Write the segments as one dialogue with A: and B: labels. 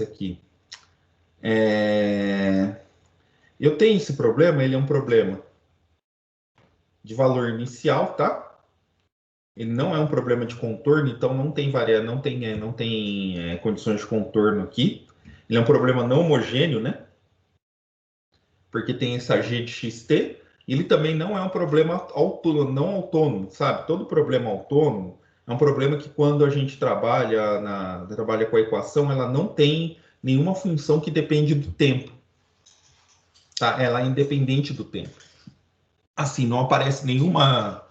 A: aqui. Eu tenho esse problema, ele é um problema de valor inicial, tá? Ele não é um problema de contorno, então não tem condições de contorno aqui. Ele é um problema não homogêneo, né? Porque tem essa G de xt. Ele também não é um problema não autônomo, sabe? Todo problema autônomo é um problema que quando a gente trabalha com a equação, ela não tem nenhuma função que depende do tempo. Tá? Ela é independente do tempo. Assim, não aparece nenhuma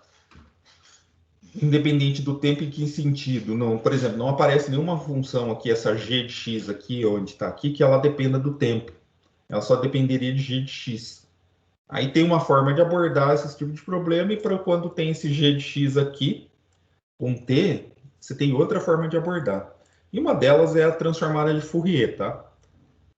A: independente do tempo. Em que sentido? Não, por exemplo, não aparece nenhuma função aqui, essa g de x aqui, onde está aqui, que ela dependa do tempo. Ela só dependeria de g de x. Aí tem uma forma de abordar esse tipo de problema, e para quando tem esse g de x aqui, com t, você tem outra forma de abordar. E uma delas é a transformada de Fourier, tá?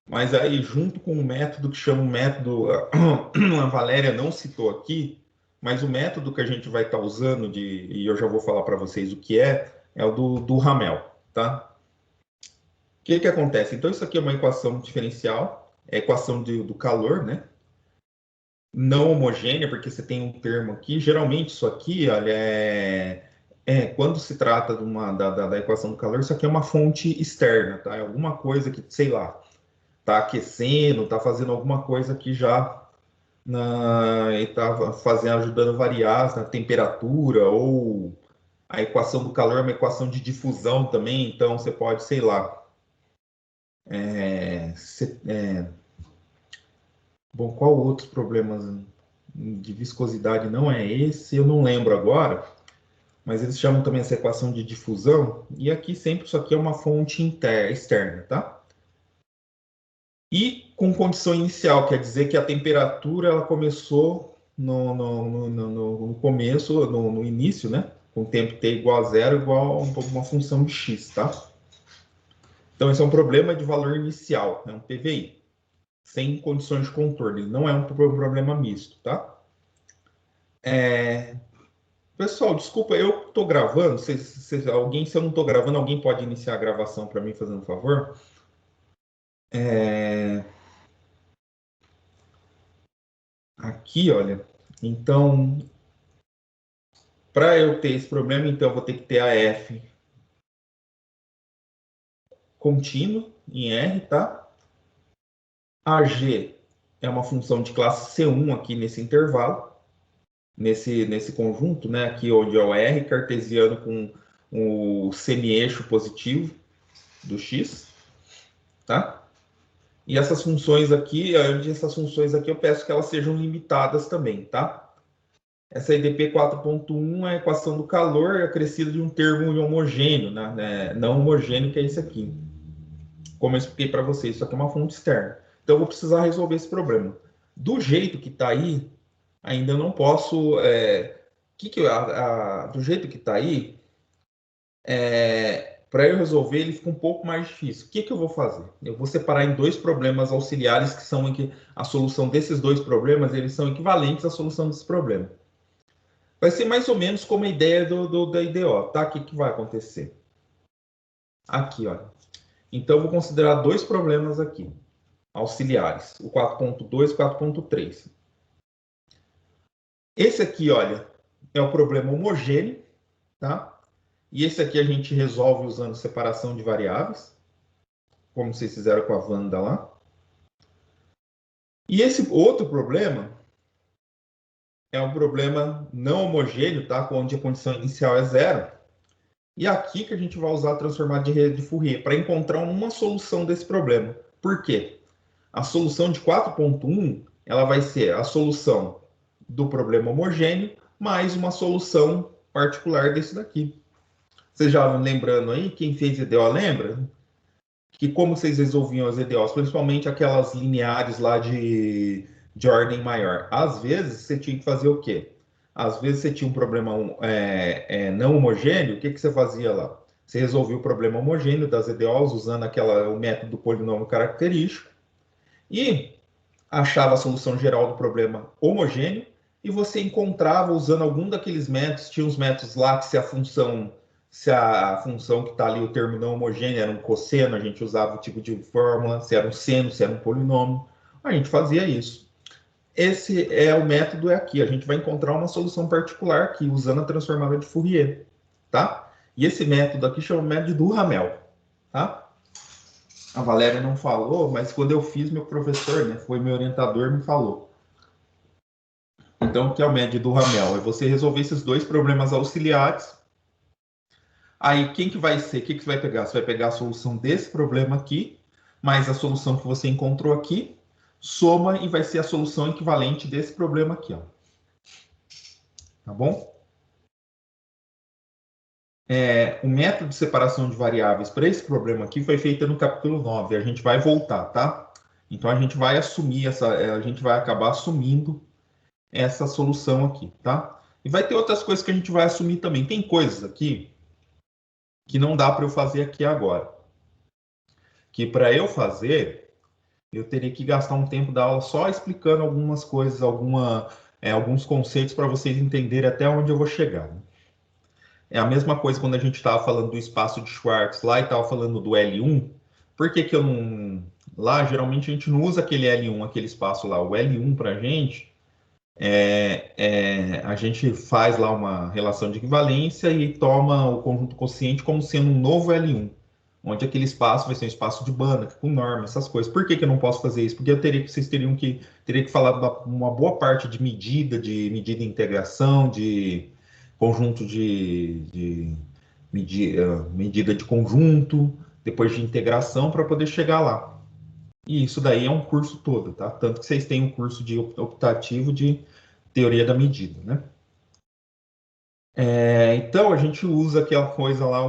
A: Mas aí, junto com o método que chama o método, a Valéria não citou aqui, mas o método que a gente vai estar usando, e eu já vou falar para vocês o que é o do Hamel, tá? O que acontece? Então, isso aqui é uma equação diferencial, é a equação do calor, né? Não homogênea, porque você tem um termo aqui. Geralmente, isso aqui, olha, quando se trata da equação do calor, isso aqui é uma fonte externa, tá? É alguma coisa que, sei lá, está aquecendo, está fazendo alguma coisa que já está fazendo, ajudando a variar na temperatura, ou a equação do calor é uma equação de difusão também, então você pode, sei lá, bom, qual outros problemas de viscosidade não é esse? Eu não lembro agora, mas eles chamam também essa equação de difusão, e aqui sempre isso aqui é uma fonte externa, tá? E com condição inicial, quer dizer que a temperatura ela começou no começo, no início, né? Com tempo t igual a zero, igual a uma função de x, tá? Então, esse é um problema de valor inicial, é um PVI, sem condições de contorno. Ele não é um problema misto, tá? Pessoal, desculpa, eu estou gravando. Se eu não estou gravando, alguém pode iniciar a gravação para mim, fazendo um favor? Aqui, olha. Então, para eu ter esse problema, então eu vou ter que ter a f contínuo em R, tá? A G é uma função de classe C1 aqui nesse intervalo, nesse conjunto, né? Aqui onde é o R cartesiano com o semi-eixo positivo do X, tá? E essas funções aqui, eu peço que elas sejam limitadas também, tá? Essa IDP 4.1 é a equação do calor acrescida de um termo homogêneo, né? Não homogêneo, que é esse aqui. Como eu expliquei para vocês, isso aqui é uma fonte externa. Então, eu vou precisar resolver esse problema. Do jeito que está aí, ainda não posso... do jeito que está aí, para eu resolver, ele fica um pouco mais difícil. O que eu vou fazer? Eu vou separar em dois problemas auxiliares, que são em que a solução desses dois problemas, eles são equivalentes à solução desse problema. Vai ser mais ou menos como a ideia da IDO, tá? O que vai acontecer? Aqui, olha. Então, eu vou considerar dois problemas aqui, auxiliares, o 4.2 e o 4.3. Esse aqui, olha, é o problema homogêneo, tá? E esse aqui a gente resolve usando separação de variáveis, como vocês fizeram com a Wanda lá. E esse outro problema é um problema não homogêneo, tá? Onde a condição inicial é zero. E aqui que a gente vai usar a transformada de rede de Fourier para encontrar uma solução desse problema. Por quê? A solução de 4.1 ela vai ser a solução do problema homogêneo mais uma solução particular desse daqui. Vocês já lembrando aí, quem fez EDO lembra? Que como vocês resolviam as EDOs, principalmente aquelas lineares lá de ordem maior. Às vezes, você tinha que fazer o quê? Às vezes, você tinha um problema não homogêneo, o que você fazia lá? Você resolvia o problema homogêneo das EDOs usando o método do polinômio característico e achava a solução geral do problema homogêneo e você encontrava usando algum daqueles métodos, tinha uns métodos lá que se a função Se a função que está ali, o termo não homogêneo, era um cosseno, a gente usava o tipo de fórmula. Se era um seno, se era um polinômio, a gente fazia isso. Esse é o método aqui. A gente vai encontrar uma solução particular aqui, usando a transformada de Fourier, tá? E esse método aqui chama método de Duhamel, tá? A Valéria não falou, mas quando eu fiz, meu professor, né, foi meu orientador, me falou. Então, o que é o método de Duhamel? É você resolver esses dois problemas auxiliares. Aí, quem que vai ser? O que que você vai pegar? Você vai pegar a solução desse problema aqui, mais a solução que você encontrou aqui, soma e vai ser a solução equivalente desse problema aqui, ó. Tá bom? O método de separação de variáveis para esse problema aqui foi feito no capítulo 9. A gente vai voltar, tá? Então, a gente vai assumir a gente vai acabar assumindo essa solução aqui, tá? E vai ter outras coisas que a gente vai assumir também. Tem coisas aqui que não dá para eu fazer aqui agora. Que para eu fazer, eu teria que gastar um tempo da aula só explicando algumas coisas, alguns conceitos para vocês entenderem até onde eu vou chegar. Né? É a mesma coisa quando a gente estava falando do espaço de Schwartz lá e estava falando do L1. Por que que eu não... Lá, geralmente, a gente não usa aquele L1, aquele espaço lá. O L1 para a gente, a gente faz lá uma relação de equivalência e toma o conjunto quociente como sendo um novo L1. Onde aquele espaço vai ser um espaço de Banach, com norma, essas coisas. Por que que eu não posso fazer isso? Porque vocês teriam que falar uma boa parte de medida de integração, de conjunto de medida de conjunto, depois de integração, para poder chegar lá. E isso daí é um curso todo, tá? Tanto que vocês têm um curso de optativo de teoria da medida, né? Então, a gente usa aquela coisa lá,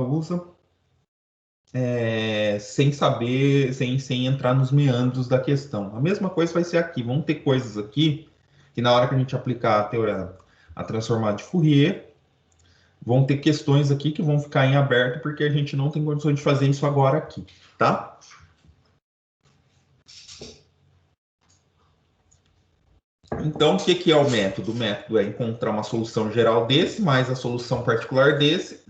A: sem saber, sem entrar nos meandros da questão. A mesma coisa vai ser aqui. Vão ter coisas aqui que na hora que a gente aplicar a teoria, a transformada de Fourier, vão ter questões aqui que vão ficar em aberto porque a gente não tem condições de fazer isso agora aqui, tá? Então, o que é o método? O método é encontrar uma solução geral desse, mais a solução particular desse,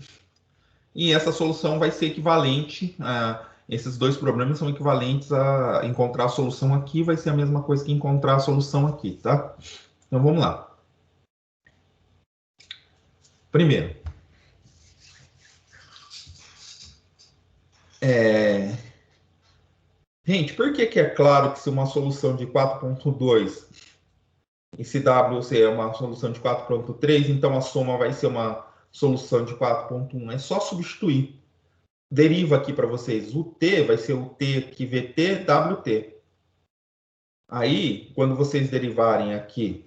A: e essa solução vai ser equivalente a... Esses dois problemas são equivalentes a encontrar a solução aqui, vai ser a mesma coisa que encontrar a solução aqui, tá? Então, vamos lá. Primeiro, gente, por que é claro que se uma solução de 4.2 e se WC é uma solução de 4.3, então a soma vai ser uma solução de 4.1? É só substituir. Deriva aqui para vocês. O T vai ser o T aqui, VT, WT. Aí, quando vocês derivarem aqui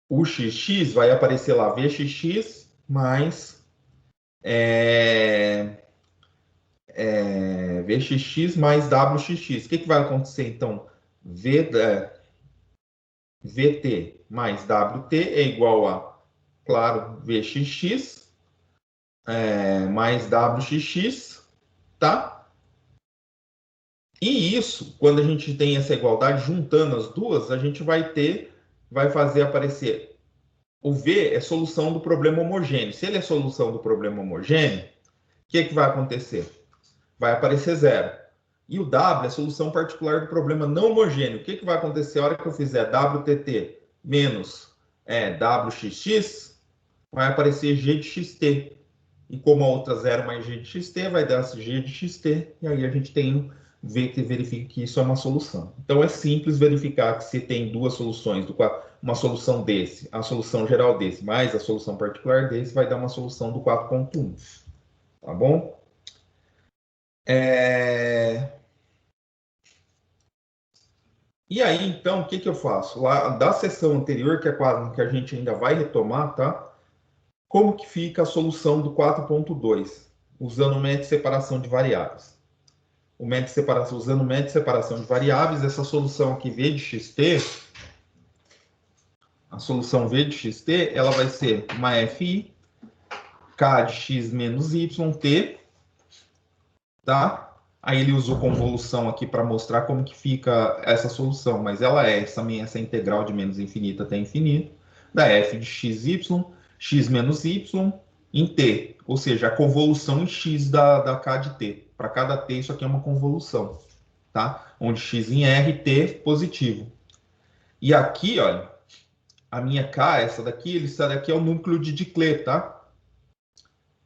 A: o XX, vai aparecer lá VXX mais VXX mais WXX. O que vai acontecer, então? VT mais WT é igual a, claro, VXX mais WXX, tá? E isso, quando a gente tem essa igualdade, juntando as duas, a gente vai fazer aparecer. O V é solução do problema homogêneo. Se ele é solução do problema homogêneo, o que vai acontecer? Vai aparecer zero. E o W é solução particular do problema não homogêneo. O que vai acontecer a hora que eu fizer WTT menos WXX? Vai aparecer G de XT. E como a outra zero mais G de XT, vai dar G de XT. E aí a gente tem verifica que isso é uma solução. Então é simples verificar que se tem duas soluções, uma solução desse, a solução geral desse, mais a solução particular desse, vai dar uma solução do 4.1. Tá bom? E aí, então, o que eu faço? Lá da sessão anterior, que é que a gente ainda vai retomar, tá? Como que fica a solução do 4.2? Usando o método de separação de variáveis. Usando o método de separação de variáveis, essa solução aqui, V de xt, a solução V de xt, ela vai ser uma fi, k de x menos yt, tá? Aí ele usou convolução aqui para mostrar como que fica essa solução, mas ela é essa integral de menos infinito até infinito, da f de xy, x menos y, em t, ou seja, a convolução em x da k de t. Para cada t, isso aqui é uma convolução, tá? Onde x em r, t positivo. E aqui, olha, a minha k, essa daqui é o núcleo de Diclé, tá?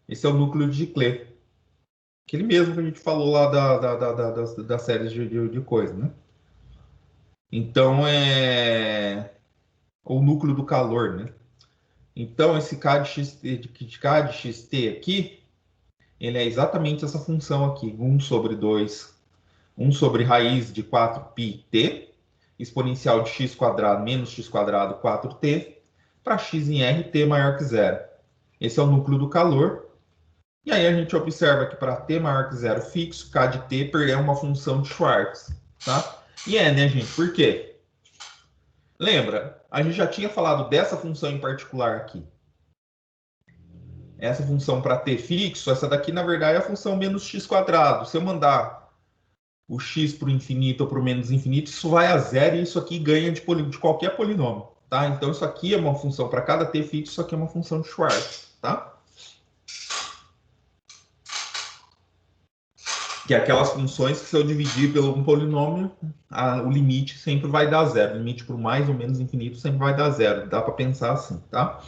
A: Esse é o núcleo de Diclé. Aquele mesmo que a gente falou lá das séries de coisa, né? Então, é o núcleo do calor, né? Então, esse k de xt, k de xt aqui, ele é exatamente essa função aqui, 1 sobre 2, 1 sobre raiz de 4πt, exponencial de x quadrado menos x quadrado 4t, para x em r, t maior que zero. Esse é o núcleo do calor. E aí a gente observa que para t maior que zero fixo, k de t é uma função de Schwartz, tá? E é, né, gente? Por quê? Lembra, a gente já tinha falado dessa função em particular aqui. Essa função para t fixo, essa daqui, na verdade, é a função menos x quadrado. Se eu mandar o x para o infinito ou para o menos infinito, isso vai a zero e isso aqui ganha de qualquer polinômio, tá? Então, isso aqui é uma função para cada t fixo, isso aqui é uma função de Schwartz, tá? Que é aquelas funções que se eu dividir pelo um polinômio, o limite sempre vai dar zero. O limite para o mais ou menos infinito sempre vai dar zero. Dá para pensar assim, tá?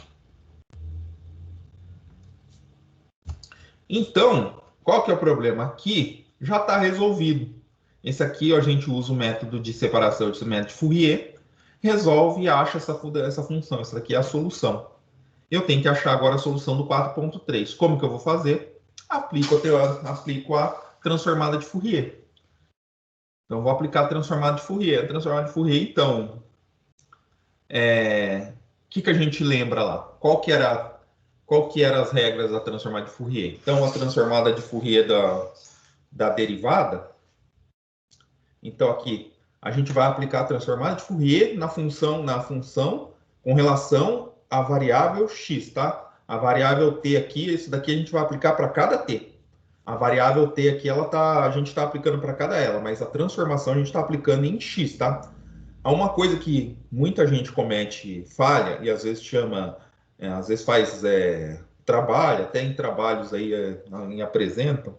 A: Então, qual que é o problema? Aqui já está resolvido. Esse aqui a gente usa o método de separação, esse método de Fourier, resolve e acha essa função. Essa daqui é a solução. Eu tenho que achar agora a solução do 4.3. Como que eu vou fazer? Aplico a transformada de Fourier. Então, vou aplicar a transformada de Fourier. A transformada de Fourier, então, o que a gente lembra lá? Qual que eram as regras da transformada de Fourier? Então, a transformada de Fourier da derivada. Então, aqui, a gente vai aplicar a transformada de Fourier na função com relação à variável x, tá? A variável t aqui, isso daqui a gente vai aplicar para cada t. A variável t aqui, a gente está aplicando para cada ela, mas a transformação a gente está aplicando em x, tá? Há uma coisa que muita gente comete falha e às vezes às vezes faz trabalho, até em trabalhos aí em apresentam.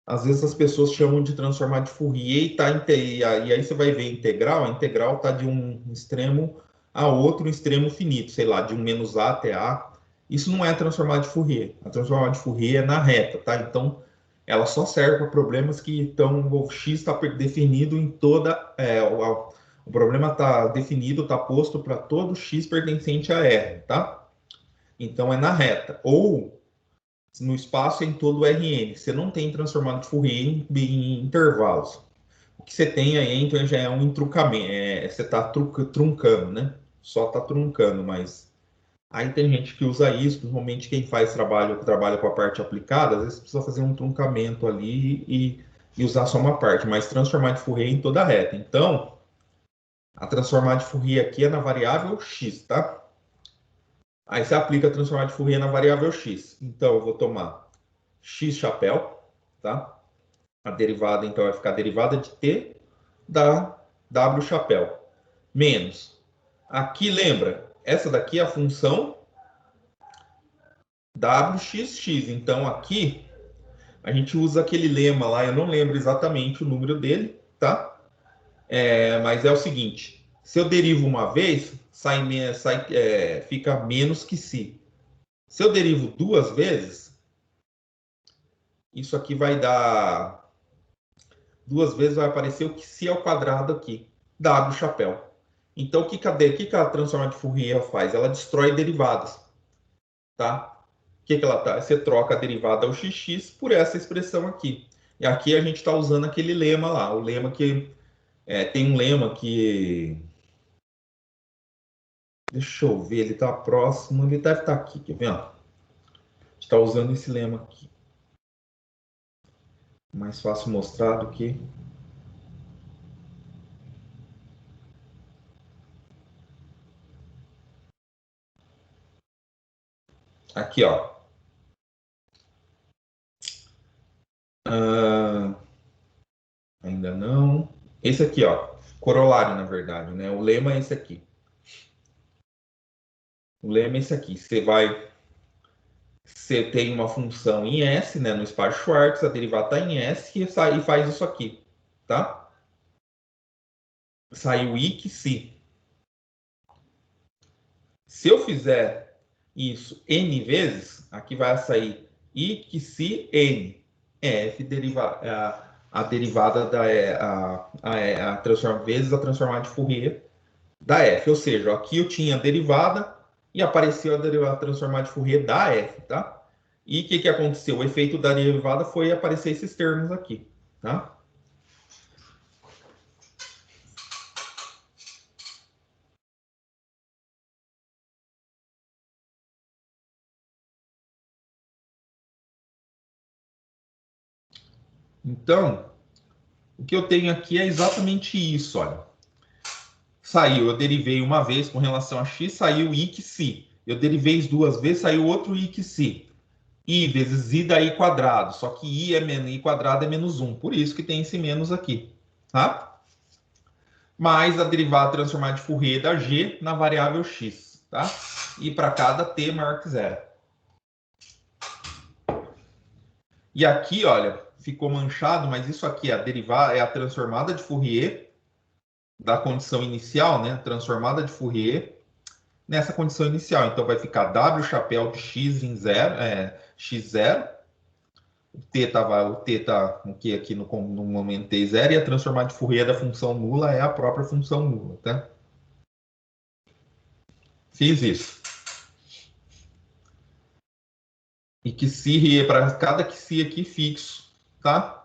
A: Às vezes as pessoas chamam de transformar de Fourier e aí você vai ver a integral está de um extremo a outro extremo finito, sei lá, de um menos a até a. Isso não é transformar de Fourier. A transformada de Fourier é na reta, tá? Então, ela só serve para problemas que estão o x está definido em toda o problema está definido, está posto para todo x pertencente a R, tá? Então é na reta. Ou no espaço em todo o Rn. Você não tem transformado de Fourier em intervalos. O que você tem aí então, já é um truncamento. Você está truncando, né? Só está truncando, mas aí tem gente que usa isso, principalmente quem trabalha com a parte aplicada, às vezes precisa fazer um truncamento ali e usar só uma parte, mas transformar de Fourier em toda a reta. Então, a transformada de Fourier aqui é na variável x, tá? Aí você aplica a transformada de Fourier na variável x. Então, eu vou tomar x chapéu, tá? A derivada, então, vai ficar a derivada de t da w chapéu. Menos. Aqui, lembra? Essa daqui é a função wxx. Então, aqui, a gente usa aquele lema lá, eu não lembro exatamente o número dele, tá? Mas é o seguinte, se eu derivo uma vez, fica menos que si. Se eu derivo duas vezes, isso aqui vai dar... Duas vezes vai aparecer o que si ao quadrado aqui, w chapéu. Então, o que a transformada de Fourier faz? Ela destrói derivadas, tá? Que ela tá? Você troca a derivada ao xx por essa expressão aqui. E aqui a gente está usando aquele lema lá, o lema que... tem um lema que... Deixa eu ver, ele está próximo, ele deve estar aqui, quer ver? A gente está usando esse lema aqui. Mais fácil mostrar do que... Aqui, ó. Ainda não. Esse aqui, ó. Corolário, na verdade, né? O lema é esse aqui. O lema é esse aqui. Você vai Você tem uma função em S, né, no espaço Schwartz, a derivada está em S e faz isso aqui, tá? Saiu I que si. Se eu fizer isso N vezes, aqui vai sair I que si N. É F a derivada da vezes a transformada de Fourier da F. Ou seja, aqui eu tinha a derivada e apareceu a derivada transformada de Fourier da F, tá? E o que aconteceu? O efeito da derivada foi aparecer esses termos aqui, tá? Então, o que eu tenho aqui é exatamente isso, olha. Saiu, eu derivei uma vez com relação a x, saiu i que si. Eu derivei duas vezes, saiu outro i que si. I vezes i da i quadrado. Só que i é menos i quadrado é menos 1. Por isso que tem esse menos aqui, tá? Mais a derivada transformada de Fourier da g na variável x, tá? E para cada t maior que zero. E aqui, olha, ficou manchado, mas isso aqui é a derivada, é a transformada de Fourier da condição inicial, né? Transformada de Fourier nessa condição inicial. Então vai ficar W chapéu de x em zero, x0. O t tá aqui no momento t zero e a transformada de Fourier da função nula é a própria função nula, tá? Fiz isso. E que si para cada que si aqui fixo, tá?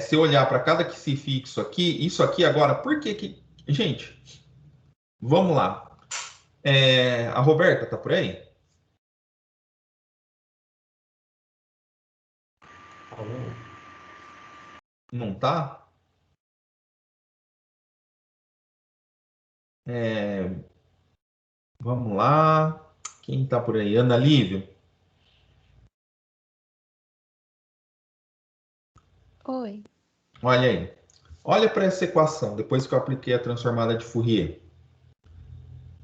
A: Se eu olhar para cada que si fixo aqui, isso aqui agora, por que gente, vamos lá. A Roberta tá por aí? Não tá? Vamos lá. Quem tá por aí? Ana Lívia?
B: Oi.
A: Olha aí. Olha para essa equação, depois que eu apliquei a transformada de Fourier.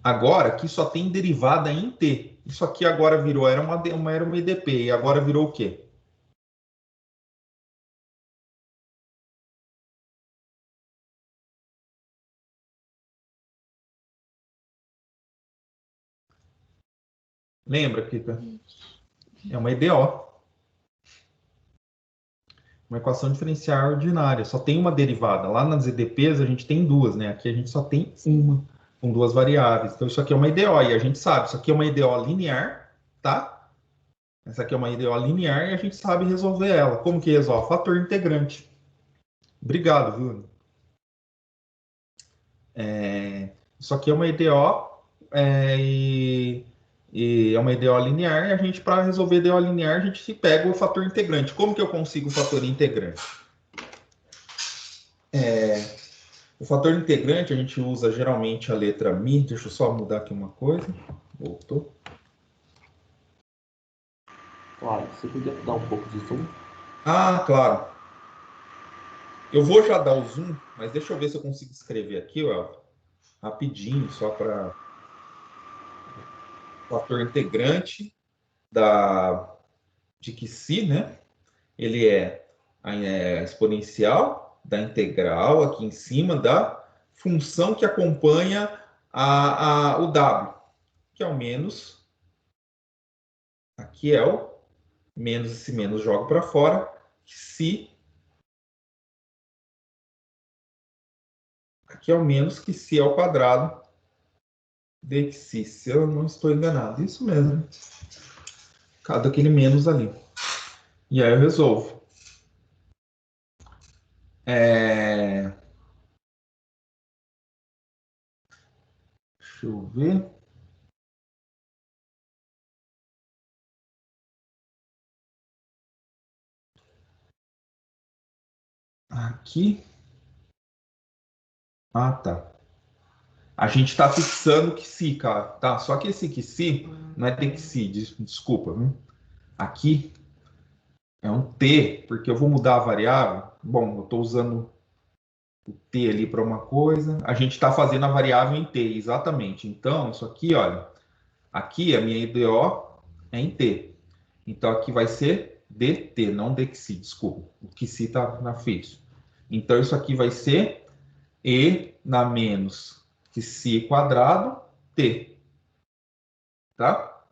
A: Agora, aqui só tem derivada em t. Isso aqui agora virou, era uma EDP, e agora virou o quê? Lembra, Kika? É uma EDO. Uma equação diferencial ordinária. Só tem uma derivada. Lá nas EDPs a gente tem duas, né? Aqui a gente só tem uma, com duas variáveis. Então isso aqui é uma EDO, e a gente sabe, isso aqui é uma EDO linear, tá? Essa aqui é uma EDO linear e a gente sabe resolver ela. Como que resolve? Fator integrante. Obrigado, viu? Isso aqui é uma EDO e é uma EDO linear, e a gente, para resolver EDO linear, a gente se pega o fator integrante. Como que eu consigo o fator integrante? O fator integrante, a gente usa geralmente a letra Mi. Deixa eu só mudar aqui uma coisa. Voltou.
C: Claro, você podia dar um pouco de zoom?
A: Ah, claro. Eu vou já dar o zoom, mas deixa eu ver se eu consigo escrever aqui, ó, rapidinho, só para fator integrante de que si, né? Ele é a exponencial da integral aqui em cima da função que acompanha o W, que é o menos, aqui é o menos, esse menos jogo para fora, se aqui é o menos que si ao quadrado de si, se eu não estou enganado, isso mesmo, cada aquele menos ali. E aí eu resolvo. Deixa eu ver. Aqui. Ah, tá. A gente está fixando que si, cara, tá? Só que esse que si não é ter que si, desculpa. Viu? Aqui é um t, porque eu vou mudar a variável. Bom, eu estou usando o t ali para uma coisa. A gente está fazendo a variável em t, exatamente. Então, isso aqui, olha, aqui a minha EDO é em T. Então, aqui vai ser dt, não dxi, desculpa. O que si está na frente. Então, isso aqui vai ser E na menos que si quadrado, T. Tá?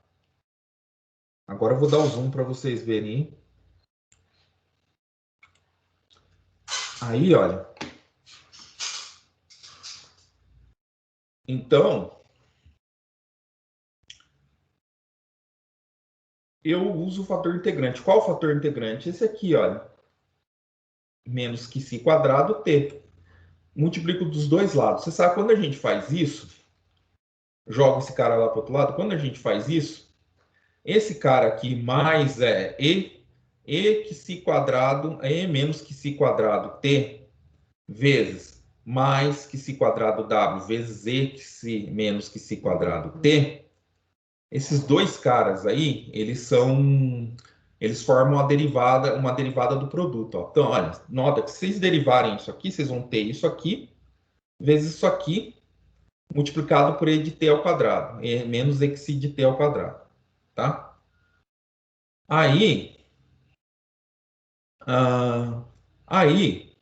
A: Agora eu vou dar o zoom para vocês verem, hein? Aí, olha. Então, eu uso o fator integrante. Qual o fator integrante? Esse aqui, olha. Menos que si quadrado, T. Multiplico dos dois lados. Você sabe, quando a gente faz isso, joga esse cara lá para o outro lado, quando a gente faz isso, esse cara aqui mais E que si quadrado, E menos que si quadrado, T, vezes mais que si quadrado W, vezes E que si menos que si quadrado, T, esses dois caras aí, eles formam uma derivada do produto. Ó. Então, olha, nota que se vocês derivarem isso aqui, vocês vão ter isso aqui, vezes isso aqui, multiplicado por E de t ao quadrado, E menos E de t ao quadrado, tá? Aí, ah, aí,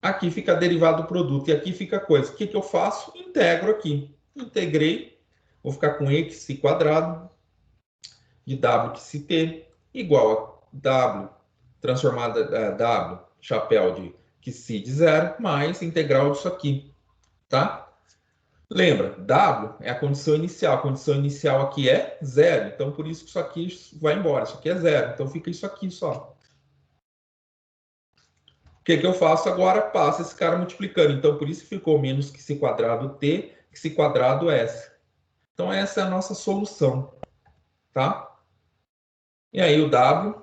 A: aqui fica a derivada do produto e aqui fica a coisa. O que que eu faço? Integro aqui. Integrei, vou ficar com E quadrado de W t igual a W transformada W, chapéu de si de zero, mais integral disso aqui, tá? Lembra, W é a condição inicial. A condição inicial aqui é zero. Então, por isso que isso aqui vai embora. Isso aqui é zero. Então, fica isso aqui só. O que que eu faço agora? Passo esse cara multiplicando. Então, por isso que ficou menos que si quadrado T, que si quadrado S. Então, essa é a nossa solução. Tá? E aí, o W.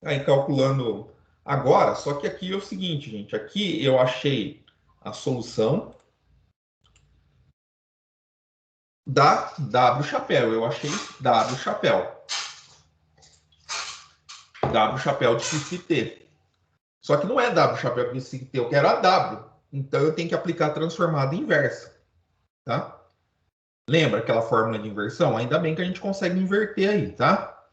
A: Aí, calculando agora. Só que aqui é o seguinte, gente. Aqui eu achei a solução da W chapéu. Eu achei W chapéu. W chapéu de XT. Só que não é W chapéu de XT, eu quero a W. Então eu tenho que aplicar a transformada inversa. Tá? Lembra aquela fórmula de inversão? Ainda bem que a gente consegue inverter aí, tá?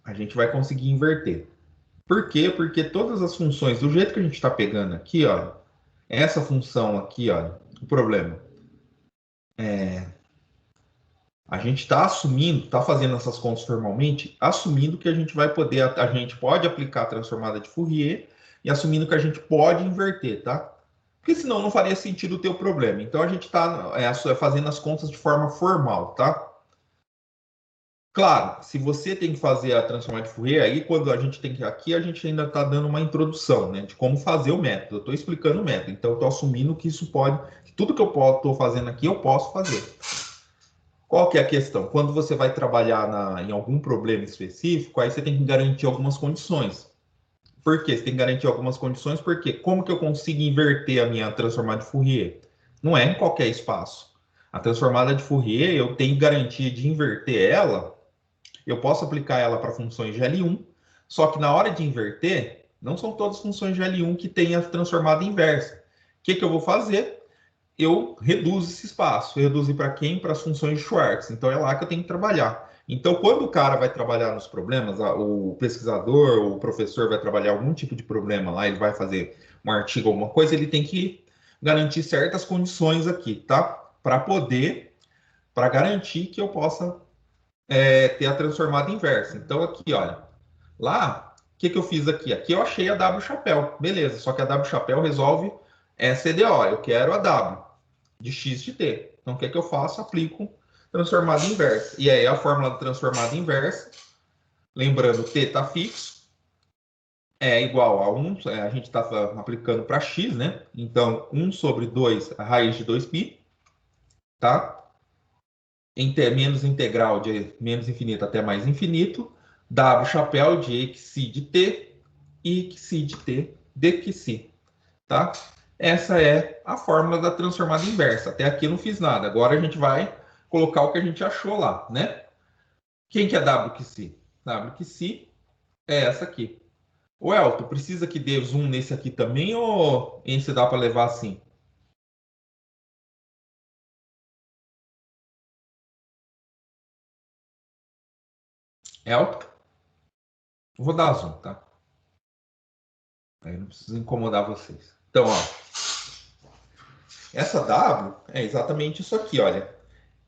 A: A gente vai conseguir inverter. Por quê? Porque todas as funções, do jeito que a gente está pegando aqui, ó, essa função aqui, ó, o problema é a gente está assumindo, está fazendo essas contas formalmente, assumindo que a gente vai poder, a gente pode aplicar a transformada de Fourier e assumindo que a gente pode inverter, tá? Porque senão não faria sentido o teu problema. Então a gente está fazendo as contas de forma formal, tá? Claro, se você tem que fazer a transformada de Fourier, aí quando a gente tem que aqui, a gente ainda está dando uma introdução, né, de como fazer o método. Eu estou explicando o método, então eu estou assumindo que isso pode, que tudo que eu estou fazendo aqui eu posso fazer. Qual que é a questão? Quando você vai trabalhar em algum problema específico, aí você tem que garantir algumas condições. Por quê? Você tem que garantir algumas condições, porque como que eu consigo inverter a minha transformada de Fourier? Não é em qualquer espaço. A transformada de Fourier, eu tenho garantia de inverter ela, eu posso aplicar ela para funções de L1, só que na hora de inverter, não são todas as funções de L1 que têm a transformada inversa. O que que eu vou fazer? Eu reduzo esse espaço. Eu reduzo para quem? Para as funções de Schwartz. Então é lá que eu tenho que trabalhar. Então, quando o cara vai trabalhar nos problemas, o pesquisador, o professor vai trabalhar algum tipo de problema lá, ele vai fazer um artigo, alguma coisa, ele tem que garantir certas condições aqui, tá? Para garantir que eu possa ter a transformada inversa. Então, aqui, olha, lá, o que que eu fiz aqui? Aqui eu achei a W chapéu, beleza, só que a W chapéu resolve CDO, eu quero a W de x de t. Então, o que é que eu faço? Aplico transformada inversa. E aí, a fórmula da transformada inversa, lembrando, t está fixo, é igual a 1, a gente está aplicando para x, né? Então, 1 sobre 2, a raiz de 2π, tá? Menos integral de menos infinito até mais infinito, w chapéu de e que si de t, e que si de t, d que si, tá? Essa é a fórmula da transformada inversa. Até aqui eu não fiz nada. Agora a gente vai colocar o que a gente achou lá, né? Quem que é W que si? W que si é essa aqui. O Elton, precisa que dê zoom nesse aqui também ou esse dá para levar assim? Elton. Vou dar zoom, tá? Aí não preciso incomodar vocês. Então, ó. Essa W é exatamente isso aqui, olha.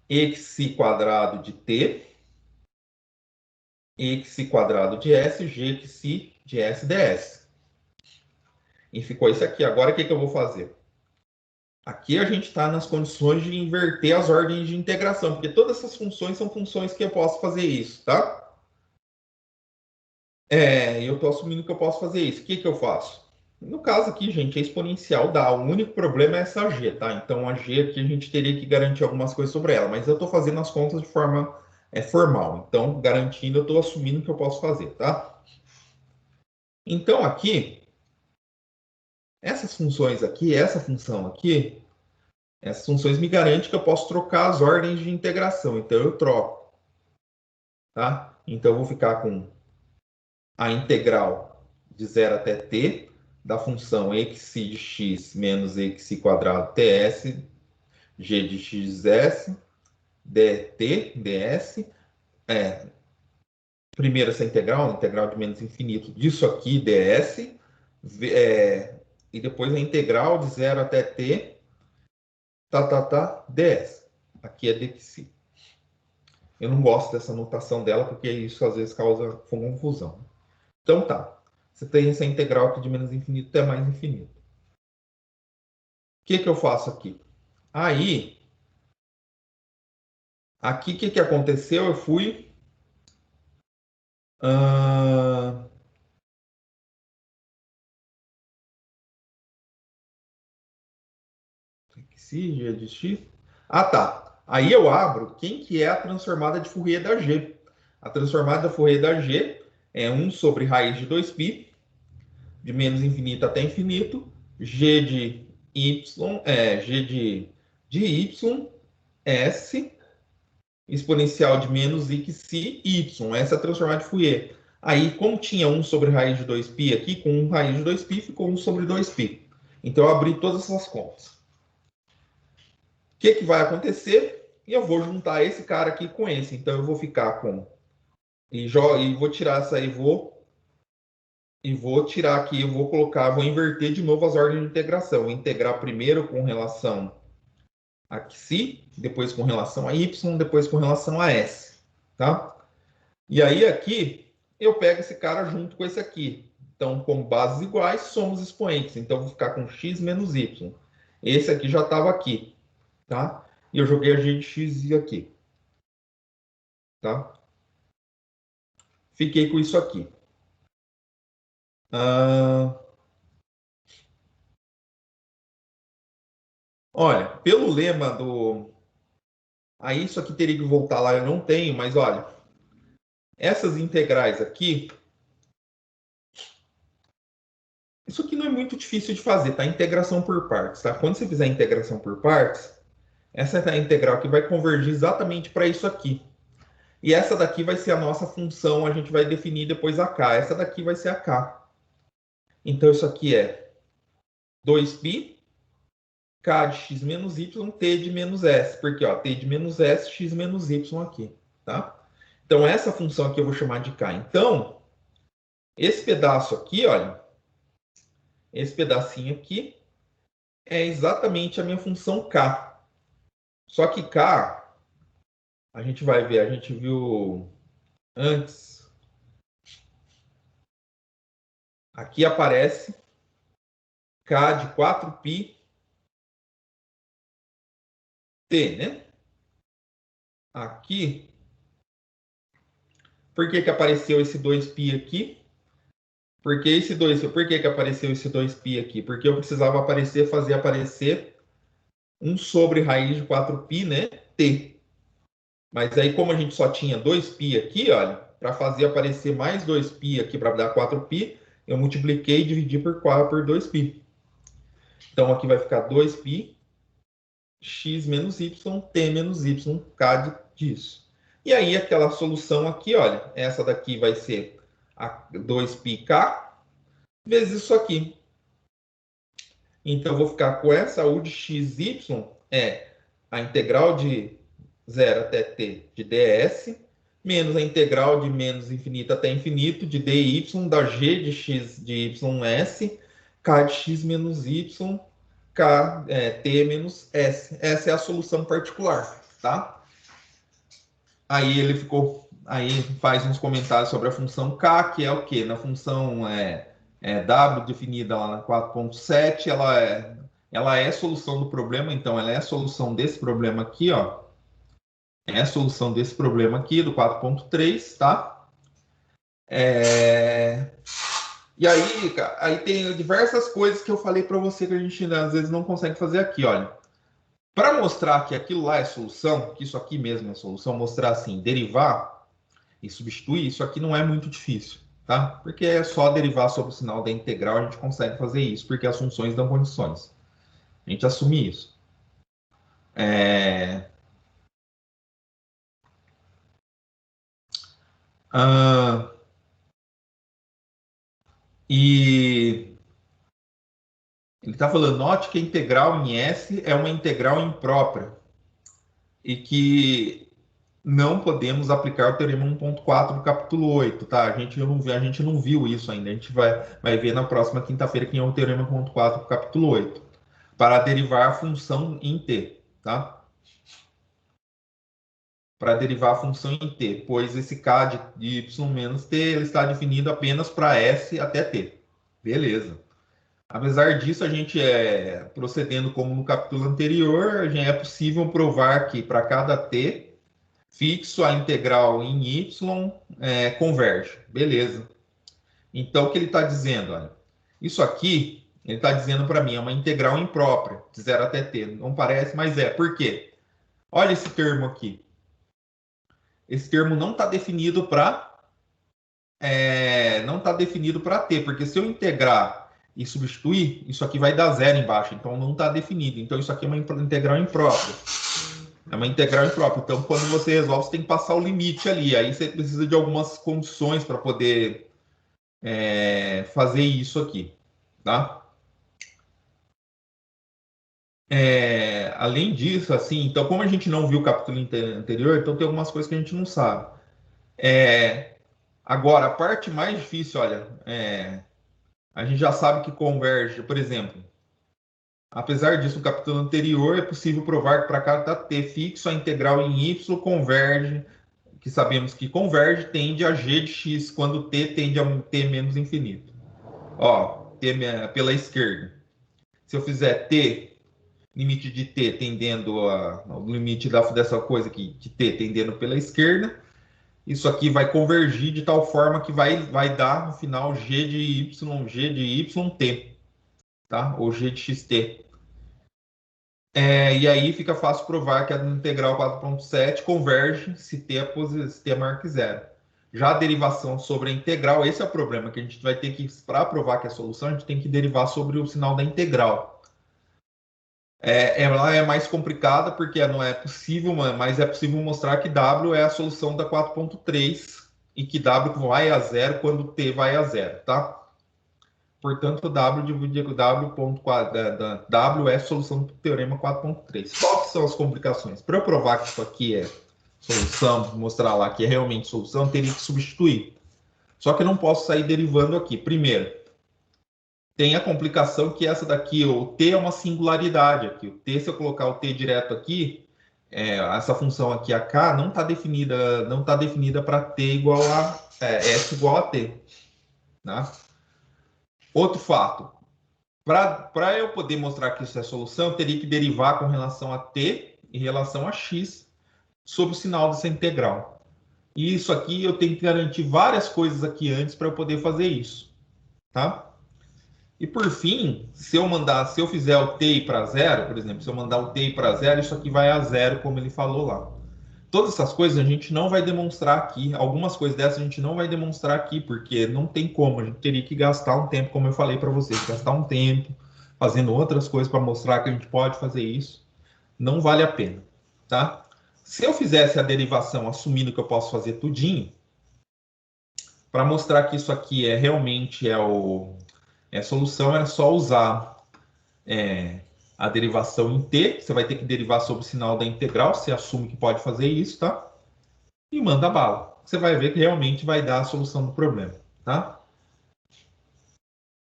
A: X quadrado de T, X quadrado de S, Gx de S ds. E ficou isso aqui. Agora, o que eu vou fazer? Aqui a gente está nas condições de inverter as ordens de integração, porque todas essas funções são funções que eu posso fazer isso, tá? Eu estou assumindo que eu posso fazer isso. O que eu faço? No caso aqui, gente, é exponencial dá. O único problema é essa g, tá? Então, a g aqui a gente teria que garantir algumas coisas sobre ela, mas eu estou fazendo as contas de forma formal. Então, garantindo, eu estou assumindo que eu posso fazer, tá? Então, aqui, essas funções aqui, essa função aqui, essas funções me garantem que eu posso trocar as ordens de integração. Então, eu troco, tá? Então, eu vou ficar com a integral de 0 até t da função x de x menos x quadrado ts, g de xs, dt, ds. Primeiro essa integral de menos infinito disso aqui, ds, e depois a integral de 0 até t, ds. Aqui é dxi. Eu não gosto dessa notação dela, porque isso às vezes causa confusão. Então tá. Você tem essa integral aqui de menos infinito até mais infinito. O que eu faço aqui? Aí, aqui o que aconteceu? Eu fui... G de x. Ah, tá. Aí eu abro quem que é a transformada de Fourier da G. A transformada de Fourier da G é 1 sobre raiz de 2π, de menos infinito até infinito, G de y, G de y, S, exponencial de menos xi, y. Essa é a transformada de Fourier. Aí, como tinha 1 sobre raiz de 2π aqui, com 1 raiz de 2π, ficou 1 sobre 2π. Então, eu abri todas essas contas. O que vai acontecer? E eu vou juntar esse cara aqui com esse. Então, eu vou ficar com... E vou tirar essa aí, vou tirar aqui, eu vou colocar, vou inverter de novo as ordens de integração. Vou integrar primeiro com relação a xi, depois com relação a y, depois com relação a s. Tá? E aí, aqui, eu pego esse cara junto com esse aqui. Então, como bases iguais, somos expoentes. Então, eu vou ficar com x menos y. Esse aqui já estava aqui. Tá? E eu joguei a g de x aqui. Tá? Fiquei com isso aqui. Olha, pelo lema do... Aí isso aqui teria que voltar lá, eu não tenho, mas olha. Essas integrais aqui... Isso aqui não é muito difícil de fazer, tá? Integração por partes, tá? Quando você fizer a integração por partes, essa é a integral que vai convergir exatamente para isso aqui. E essa daqui vai ser a nossa função, a gente vai definir depois a k. Essa daqui vai ser a k. Então, isso aqui é 2π, k de x menos y, t de menos s. Porque, ó, t de menos s, x menos y aqui, tá? Então, essa função aqui eu vou chamar de k. Então, esse pedaço aqui, olha, esse pedacinho aqui é exatamente a minha função k. Só que k, a gente vai ver, a gente viu antes. Aqui aparece k de 4π t, né? Aqui, por que apareceu esse 2π aqui? Por que apareceu esse 2π aqui? Porque eu precisava fazer aparecer 1 sobre raiz de 4π, né? T. Mas aí, como a gente só tinha 2π aqui, olha, para fazer aparecer mais 2π aqui para dar 4π, eu multipliquei e dividi por 2π. Então, aqui vai ficar 2π, x menos y, t menos y, k disso. E aí, aquela solução aqui, olha, essa daqui vai ser a 2πk vezes isso aqui. Então, eu vou ficar com essa u de xy, é a integral de 0 até t de ds, menos a integral de menos infinito até infinito de dy da g de x de ys, k de x menos y, t menos s. Essa é a solução particular, tá? Aí ele aí faz uns comentários sobre a função k, que é o quê? Na função w definida lá na 4.7, ela é solução do problema, então ela é a solução desse problema aqui, ó. É a solução desse problema aqui, do 4.3, tá? E aí tem diversas coisas que eu falei para você que a gente às vezes não consegue fazer aqui, olha. Para mostrar que aquilo lá é solução, que isso aqui mesmo é solução, mostrar assim, derivar e substituir, isso aqui não é muito difícil, tá? Porque é só derivar sobre o sinal da integral, a gente consegue fazer isso, porque as funções dão condições. A gente assume isso. E ele está falando, note que a integral em S é uma integral imprópria e que não podemos aplicar o teorema 1.4 do capítulo 8, tá? A gente não viu isso ainda, a gente vai ver na próxima quinta-feira quem é o teorema 1.4 do capítulo 8, para derivar a função em t, tá? Para derivar a função em t, pois esse k de y menos t ele está definido apenas para S até t. Beleza. Apesar disso, a gente procedendo como no capítulo anterior, já é possível provar que para cada t fixo, a integral em y converge. Beleza. Então, o que ele está dizendo? Olha, isso aqui, ele está dizendo para mim, é uma integral imprópria, de 0 até t. Não parece, mas é. Por quê? Olha esse termo aqui. Esse termo não está definido para não está definido para t, porque se eu integrar e substituir, isso aqui vai dar zero embaixo, então não está definido. Então isso aqui é uma integral imprópria. É uma integral imprópria. Então quando você resolve, você tem que passar o limite ali. Aí você precisa de algumas condições para poder fazer isso aqui, tá? Além disso, assim, então como a gente não viu o capítulo anterior, então tem algumas coisas que a gente não sabe. Agora, a parte mais difícil, olha, a gente já sabe que converge, por exemplo, apesar disso, no capítulo anterior, é possível provar que para cada t fixo, a integral em y converge, que sabemos que converge, tende a g de x, quando t tende a t menos infinito. Ó, t pela esquerda. Se eu fizer t, limite de t tendendo ao limite dessa coisa aqui, de t tendendo pela esquerda, isso aqui vai convergir de tal forma que vai dar no final g de yt, tá? Ou g de xt. E aí fica fácil provar que a integral 4.7 converge se t é maior que zero. Já a derivação sobre a integral, esse é o problema, que a gente vai ter que, para provar que é a solução, a gente tem que derivar sobre o sinal da integral. Ela é mais complicada porque não é possível, mas é possível mostrar que W é a solução da 4.3 e que W vai a zero quando T vai a zero, tá? Portanto, W dividido por W é a solução do teorema 4.3. Quais são as complicações? Para eu provar que isso aqui é solução, mostrar lá que é realmente solução, eu teria que substituir. Só que eu não posso sair derivando aqui. Primeiro, tem a complicação que essa daqui, o t é uma singularidade aqui. O t, se eu colocar o t direto aqui, essa função aqui, a k, não está definida para t igual a s igual a t. Tá? Outro fato, para eu poder mostrar que isso é solução, eu teria que derivar com relação a t em relação a x sobre o sinal dessa integral. E isso aqui eu tenho que garantir várias coisas aqui antes para eu poder fazer isso. Tá? E por fim, se eu fizer o t para zero, por exemplo, se eu mandar o t para zero, isso aqui vai a zero, como ele falou lá. Todas essas coisas a gente não vai demonstrar aqui. Algumas coisas dessas a gente não vai demonstrar aqui, porque não tem como. A gente teria que gastar um tempo, como eu falei para vocês, gastar um tempo fazendo outras coisas para mostrar que a gente pode fazer isso. Não vale a pena, tá? Se eu fizesse a derivação assumindo que eu posso fazer tudinho, para mostrar que isso aqui realmente a solução, era só usar a derivação em t, você vai ter que derivar sobre o sinal da integral, você assume que pode fazer isso, tá? E manda bala. você vai ver que realmente vai dar a solução do problema, tá?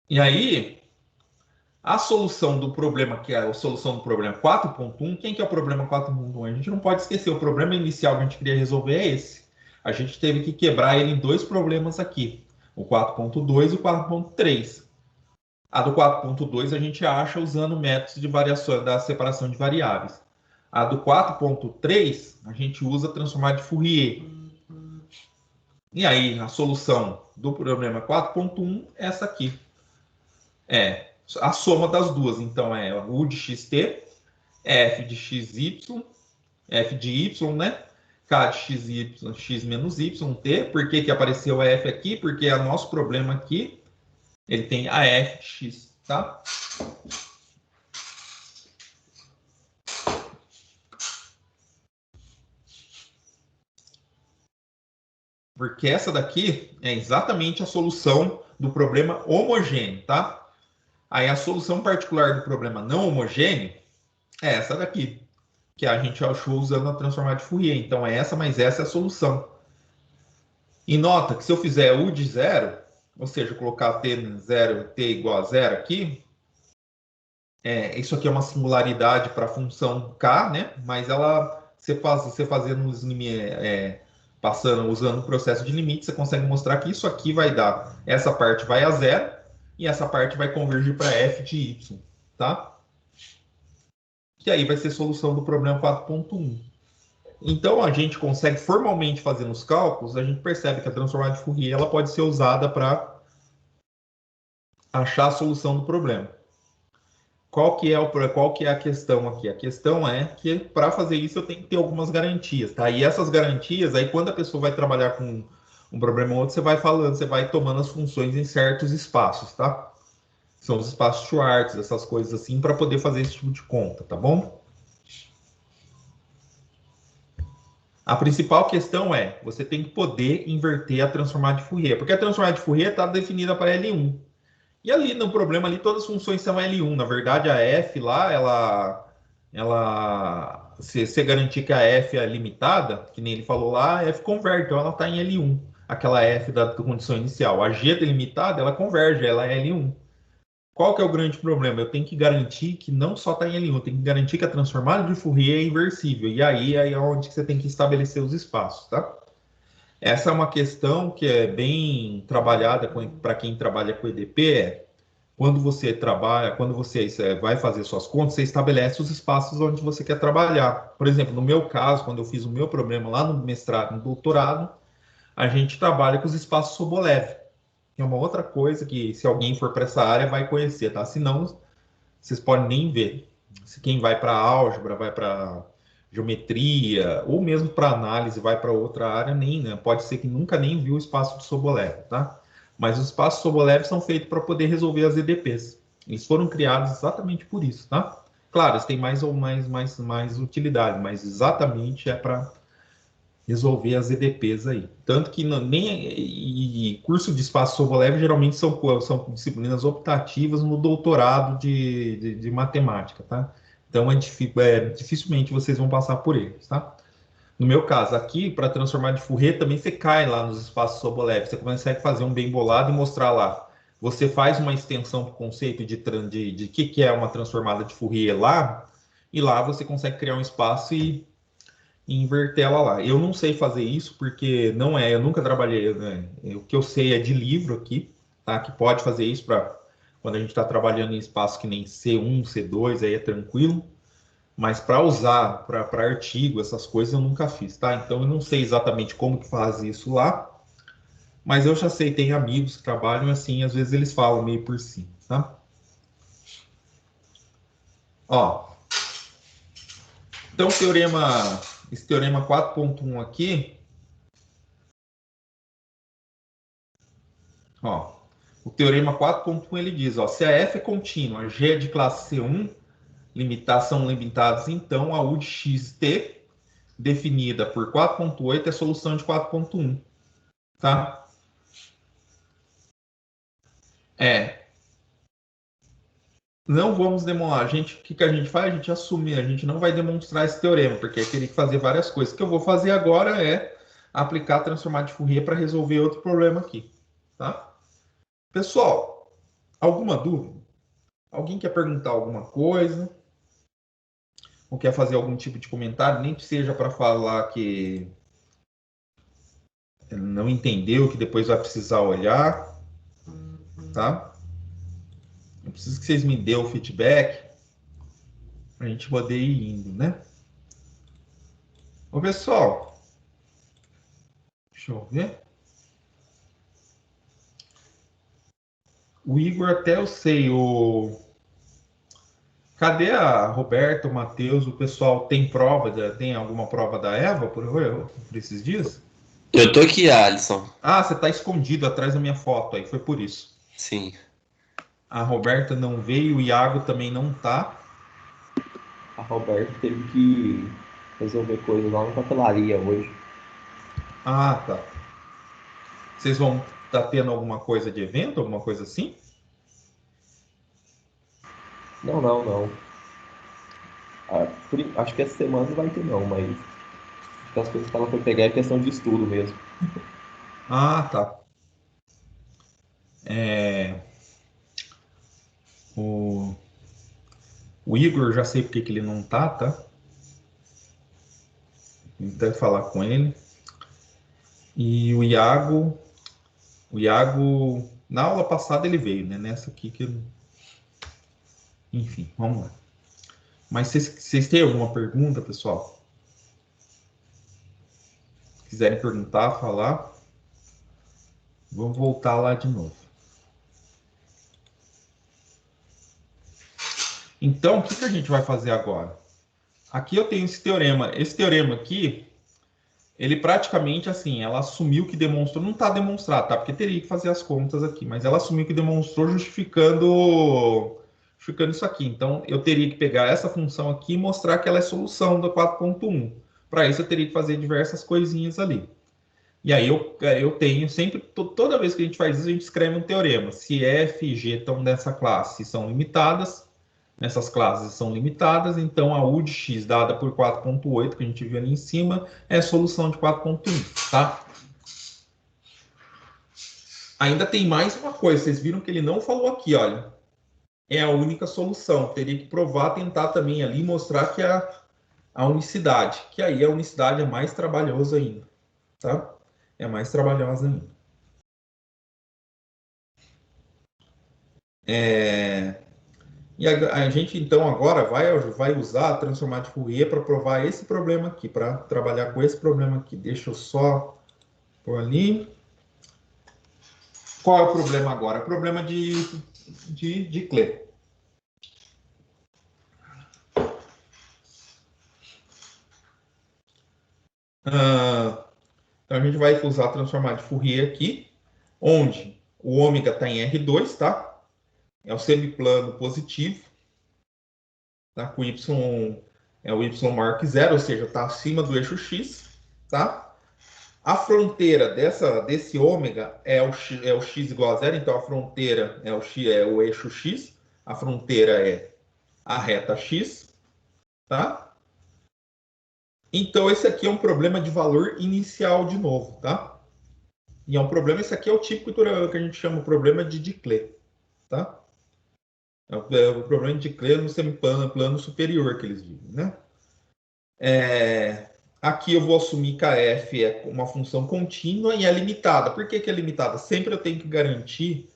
A: E aí, a solução do problema, que é a solução do problema 4.1, quem que é o problema 4.1? A gente não pode esquecer, o problema inicial que a gente queria resolver é esse. A gente teve que quebrar ele em dois problemas aqui, o 4.2 e o 4.3. A do 4.2 a gente acha usando métodos de variação da separação de variáveis. A do 4.3 a gente usa transformada de Fourier. E aí, a solução do problema 4.1 é essa aqui. É a soma das duas. Então, é U de xt, F de xy, F de y, né? K de xy, x menos y, t. Por que que apareceu a F aqui? Porque o nosso problema aqui, ele tem a F de x, tá? Porque essa daqui é exatamente a solução do problema homogêneo, tá? Aí a solução particular do problema não homogêneo é essa daqui, que a gente achou usando a transformada de Fourier. Então é essa, mas essa é a solução. E nota que se eu fizer U de zero, ou seja, colocar t zero, t igual a zero aqui, isso aqui é uma singularidade para a função k, né? Mas ela, você fazendo os passando, usando o processo de limite, você consegue mostrar que isso aqui vai dar, essa parte vai a zero e essa parte vai convergir para f de y, tá? Que aí vai ser solução do problema 4.1. Então, a gente consegue formalmente fazendo os cálculos, a gente percebe que a transformada de Fourier ela pode ser usada para achar a solução do problema. Qual que é a questão aqui? A questão é que para fazer isso eu tenho que ter algumas garantias, tá? E essas garantias, aí quando a pessoa vai trabalhar com um problema ou outro, você vai falando, você vai tomando as funções em certos espaços, tá? São os espaços Schwartz, essas coisas assim, para poder fazer esse tipo de conta, tá bom? A principal questão é, você tem que poder inverter a transformada de Fourier, porque a transformada de Fourier está definida para L1. E ali, no problema ali, todas as funções são L1. Na verdade, a F lá, se você garantir que a F é limitada, que nem ele falou lá, a F converte, então ela está em L1. Aquela F da condição inicial. A G delimitada, ela converge, ela é L1. Qual que é o grande problema? Eu tenho que garantir que não só está em L1, eu tenho que garantir que a transformada de Fourier é inversível. E aí é onde você tem que estabelecer os espaços, tá? Essa é uma questão que é bem trabalhada para quem trabalha com EDP. Quando você trabalha, quando você vai fazer suas contas, você estabelece os espaços onde você quer trabalhar. Por exemplo, no meu caso, quando eu fiz o meu problema lá no mestrado, no doutorado, a gente trabalha com os espaços Sobolev. É uma outra coisa que, se alguém for para essa área, vai conhecer, tá? Se não, vocês podem nem ver. Se quem vai para álgebra, vai para geometria, ou mesmo para análise, vai para outra área, nem, né? Pode ser que nunca nem viu o espaço de Sobolev, tá? Mas os espaços Sobolev são feitos para poder resolver as EDPs. Eles foram criados exatamente por isso, tá? Claro, eles têm mais ou mais utilidade, mas exatamente é para resolver as EDPs aí. Tanto que nem curso de espaço Sobolev geralmente são disciplinas optativas no doutorado de matemática, tá? Então dificilmente vocês vão passar por eles, tá? No meu caso, aqui, para transformar de Fourier, também você cai lá nos espaços Sobolev. Você consegue fazer um bem bolado e mostrar lá. Você faz uma extensão para o conceito de que é uma transformada de Fourier lá, e lá você consegue criar um espaço e inverter ela lá. Eu não sei fazer isso porque não é, eu nunca trabalhei, né? O que eu sei é de livro aqui, tá? Que pode fazer isso para quando a gente está trabalhando em espaço que nem C1, C2, aí é tranquilo. Mas para usar para artigo, essas coisas eu nunca fiz, tá? Então eu não sei exatamente como que faz isso lá, mas eu já sei, tem amigos que trabalham assim, às vezes eles falam meio por cima, tá? Ó, então esse teorema 4.1 aqui, ó, o teorema 4.1 ele diz, ó, se a F é contínua, G é de classe C1, são limitados então a U de xt, definida por 4.8, é a solução de 4.1, tá? Não vamos demonstrar. O que a gente faz? A gente assume, a gente não vai demonstrar esse teorema, porque aí teria que fazer várias coisas. O que eu vou fazer agora é aplicar transformado de Fourier para resolver outro problema aqui, tá? Pessoal, alguma dúvida? Alguém quer perguntar alguma coisa? Ou quer fazer algum tipo de comentário? Nem que seja para falar que não entendeu, que depois vai precisar olhar, tá? Eu preciso que vocês me dêem o feedback para a gente poder ir indo, né? Ô, pessoal, deixa eu ver. O Igor até eu sei, Cadê a Roberta, o Matheus, o pessoal tem tem alguma prova da Eva por esses dias?
B: Eu tô aqui, Alisson.
A: Ah, você está escondido atrás da minha foto aí, foi por isso.
B: Sim.
A: A Roberta não veio, o Iago também não tá.
C: A Roberta teve que resolver coisas lá na papelaria hoje.
A: Ah, tá. Vocês vão estar tendo alguma coisa de evento, alguma coisa assim?
C: Não. Acho que essa semana não vai ter não, mas acho que as coisas que ela foi pegar é questão de estudo mesmo.
A: Ah, tá. É, o, o Igor, já sei porque que ele não tá, tá? Então falar com ele. E o Iago, na aula passada ele veio, né? Nessa aqui que eu... Enfim, vamos lá. Mas vocês têm alguma pergunta, pessoal? Se quiserem perguntar, falar, vamos voltar lá de novo. Então, o que a gente vai fazer agora? Aqui eu tenho esse teorema. Esse teorema aqui, ele praticamente, assim, ela assumiu que demonstrou, não está demonstrado, tá? Porque teria que fazer as contas aqui, mas ela assumiu que demonstrou justificando isso aqui. Então, eu teria que pegar essa função aqui e mostrar que ela é solução da 4.1. Para isso, eu teria que fazer diversas coisinhas ali. E aí eu tenho sempre, toda vez que a gente faz isso, a gente escreve um teorema. Se F e G estão nessa classe são limitadas, nessas classes são limitadas, então a U de X dada por 4.8, que a gente viu ali em cima, é a solução de 4.1, tá? Ainda tem mais uma coisa, vocês viram que ele não falou aqui, olha. É a única solução, teria que provar, tentar também ali, mostrar que é a unicidade, que aí a unicidade é mais trabalhosa ainda, tá? É mais trabalhosa ainda. E a gente, então, agora vai usar a transformada de Fourier para provar esse problema aqui, para trabalhar com esse problema aqui. Deixa eu só pôr ali. Qual é o problema agora? O problema de Clé. Então, a gente vai usar a transformada de Fourier aqui, onde o ômega está em R2, tá? É o semiplano positivo. Tá? Com Y é o Y maior que zero, ou seja, está acima do eixo X, tá? A fronteira desse ômega é o x igual a zero, então a fronteira é o eixo X, a fronteira é a reta X, tá? Então esse aqui é um problema de valor inicial de novo, tá? E é um problema, esse aqui é o típico que a gente chama de problema de Diclé, tá? É o problema de Diclé no semiplano superior que eles vivem, né? Aqui eu vou assumir que a f é uma função contínua e é limitada. Por que é limitada? Sempre eu tenho que garantir,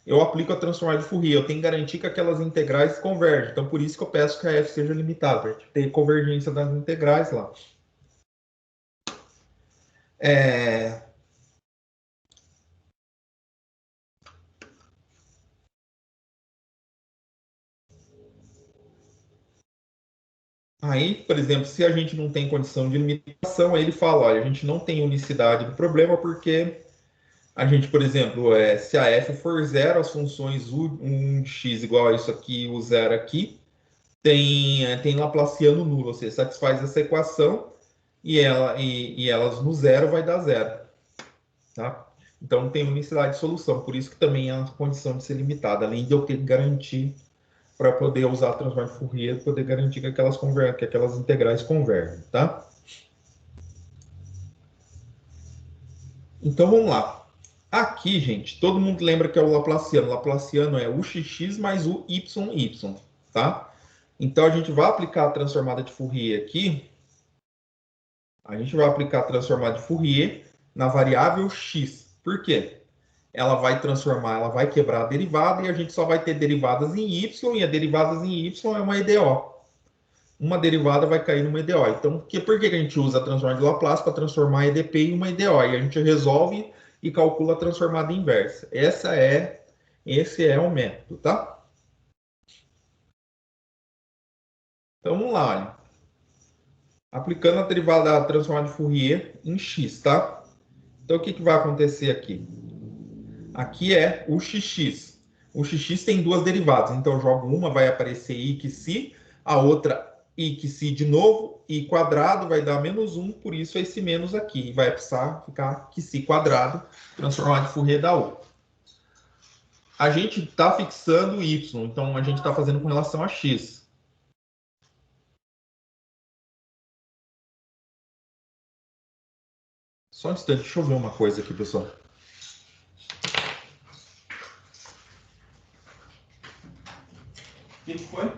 A: eu aplico a transformada de Fourier, eu tenho que garantir que aquelas integrais convergem. Então, por isso que eu peço que a f seja limitada, para ter convergência das integrais lá. Aí, por exemplo, se a gente não tem condição de limitação, aí ele fala, olha, a gente não tem unicidade do problema porque a gente, por exemplo, se a f for zero, as funções u1 de x igual a isso aqui, o zero aqui, tem Laplaciano nulo, ou seja, satisfaz essa equação e elas no zero vai dar zero. Tá? Então não tem unicidade de solução, por isso que também é a condição de ser limitada, além de eu ter que garantir para poder usar a transforma de Fourier, poder garantir que aquelas integrais convergem, tá? Então, vamos lá. Aqui, gente, todo mundo lembra que é o Laplaciano. O Laplaciano é o xx mais o yy, tá? Então, a gente vai aplicar a transformada de Fourier aqui. A gente vai aplicar a transformada de Fourier na variável x. Por quê? Ela vai transformar, ela vai quebrar a derivada e a gente só vai ter derivadas em y, e a derivadas em y é uma EDO. Uma derivada vai cair numa EDO. Então, por que a gente usa a transformada de Laplace para transformar a EDP em uma EDO? E a gente resolve e calcula a transformada inversa. Esse é o método, tá? Então, vamos lá, olha. Aplicando a derivada transformada de Fourier em x, tá? Então, o que vai acontecer aqui? Aqui é o xx. O xx tem duas derivadas, então eu jogo uma, vai aparecer i que si, a outra i que si de novo, i quadrado vai dar menos 1, por isso é esse menos aqui. Vai precisar ficar que si quadrado, transformar de Fourier da u. A gente está fixando y, então a gente está fazendo com relação a x. Só um instante, deixa eu ver uma coisa aqui, pessoal. O que foi?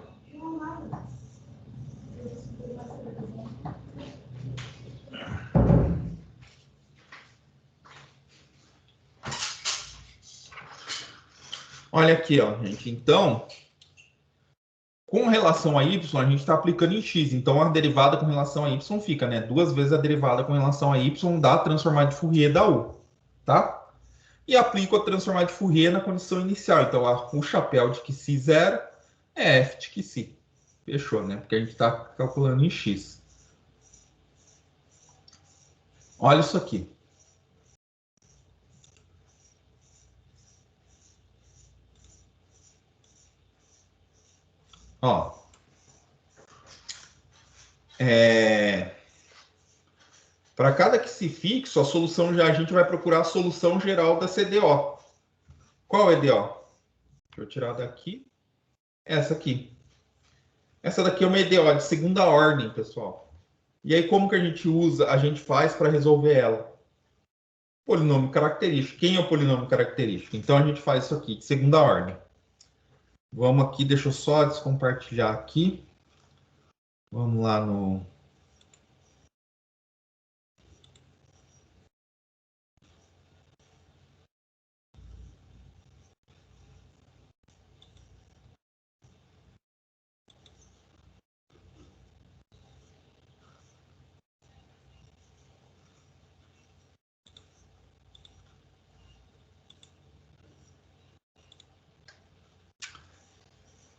A: Olha aqui, ó, gente. Então, com relação a y, a gente está aplicando em x. Então, a derivada com relação a y fica, né? Duas vezes a derivada com relação a y da transformada de Fourier da u, tá? E aplico a transformada de Fourier na condição inicial. Então, o chapéu de que si zero é f de que si. Fechou, né? Porque a gente está calculando em x. Olha isso aqui. Ó. Para cada que se fixo, a solução a gente vai procurar a solução geral da CDO. Qual é a EDO? Deixa eu tirar daqui. Essa aqui. Essa daqui é uma EDO de segunda ordem, pessoal. E aí, como que a gente usa, a gente faz para resolver ela? Polinômio característico. Quem é o polinômio característico? Então, a gente faz isso aqui, de segunda ordem. Vamos aqui, deixa eu só descompartilhar aqui. Vamos lá no...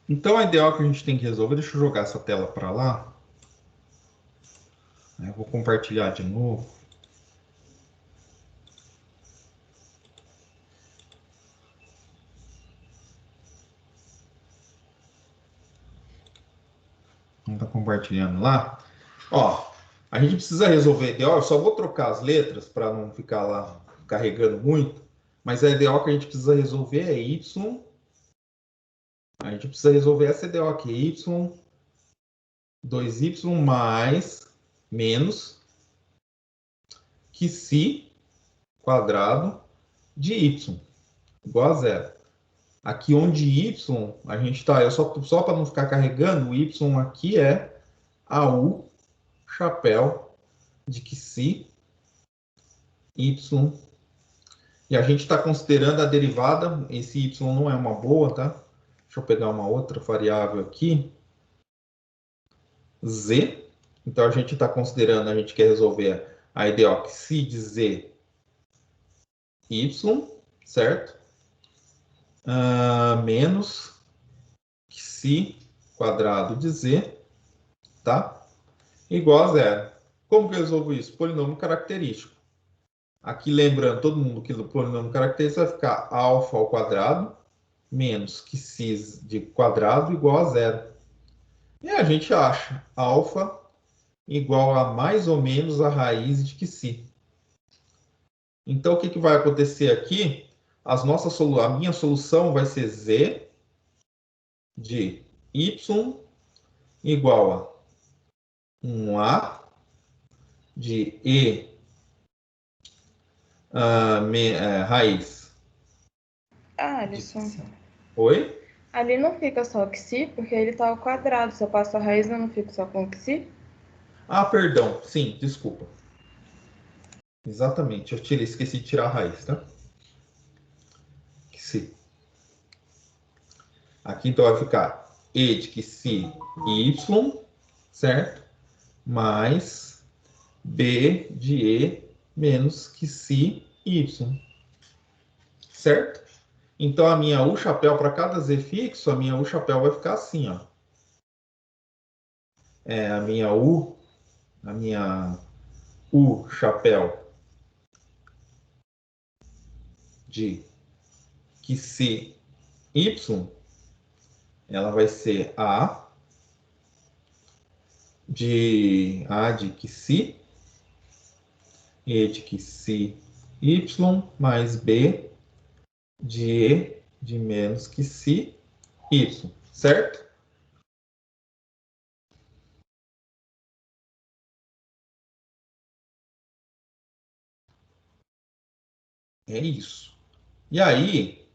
A: Então, a EDO que a gente tem que resolver, deixa eu jogar essa tela para lá. Eu vou compartilhar de novo. Não está compartilhando lá. Ó, a gente precisa resolver a EDO. Eu só vou trocar as letras para não ficar lá carregando muito. Mas a EDO que a gente precisa resolver é Y. A gente precisa resolver essa EDO aqui. Y, 2y mais, menos, que si quadrado de y, igual a zero. Aqui onde y, a gente está, só para não ficar carregando, o y aqui é a u chapéu de que si y. E a gente está considerando a derivada, esse y não é uma boa, tá? Deixa eu pegar uma outra variável aqui. Z. Então a gente está considerando, a gente quer resolver a EDO que si de z y, certo? Menos que si quadrado de z, tá? Igual a zero. Como que eu resolvo isso? Polinômio característico. Aqui lembrando todo mundo que o polinômio característico vai ficar alfa ao quadrado menos que si de quadrado igual a zero. E a gente acha alfa igual a mais ou menos a raiz de que si. Então, o que vai acontecer aqui? A minha solução vai ser z de y igual a 1a de e raiz.
D: Alisson,
A: Oi?
D: ali não fica só xi, porque ele tá ao quadrado. Se eu passo a raiz, eu não fico só com xi?
A: Ah, perdão. Sim, desculpa. Exatamente. Esqueci de tirar a raiz, tá? Xi. Aqui então vai ficar e de xi y, certo? Mais b de e menos xi y, certo? Então a minha U chapéu para cada z fixo, a minha U chapéu vai ficar assim, ó. A minha U chapéu de xi y, ela vai ser A de xi, E de xi y, mais B de E de menos xi y, certo? É isso. E aí,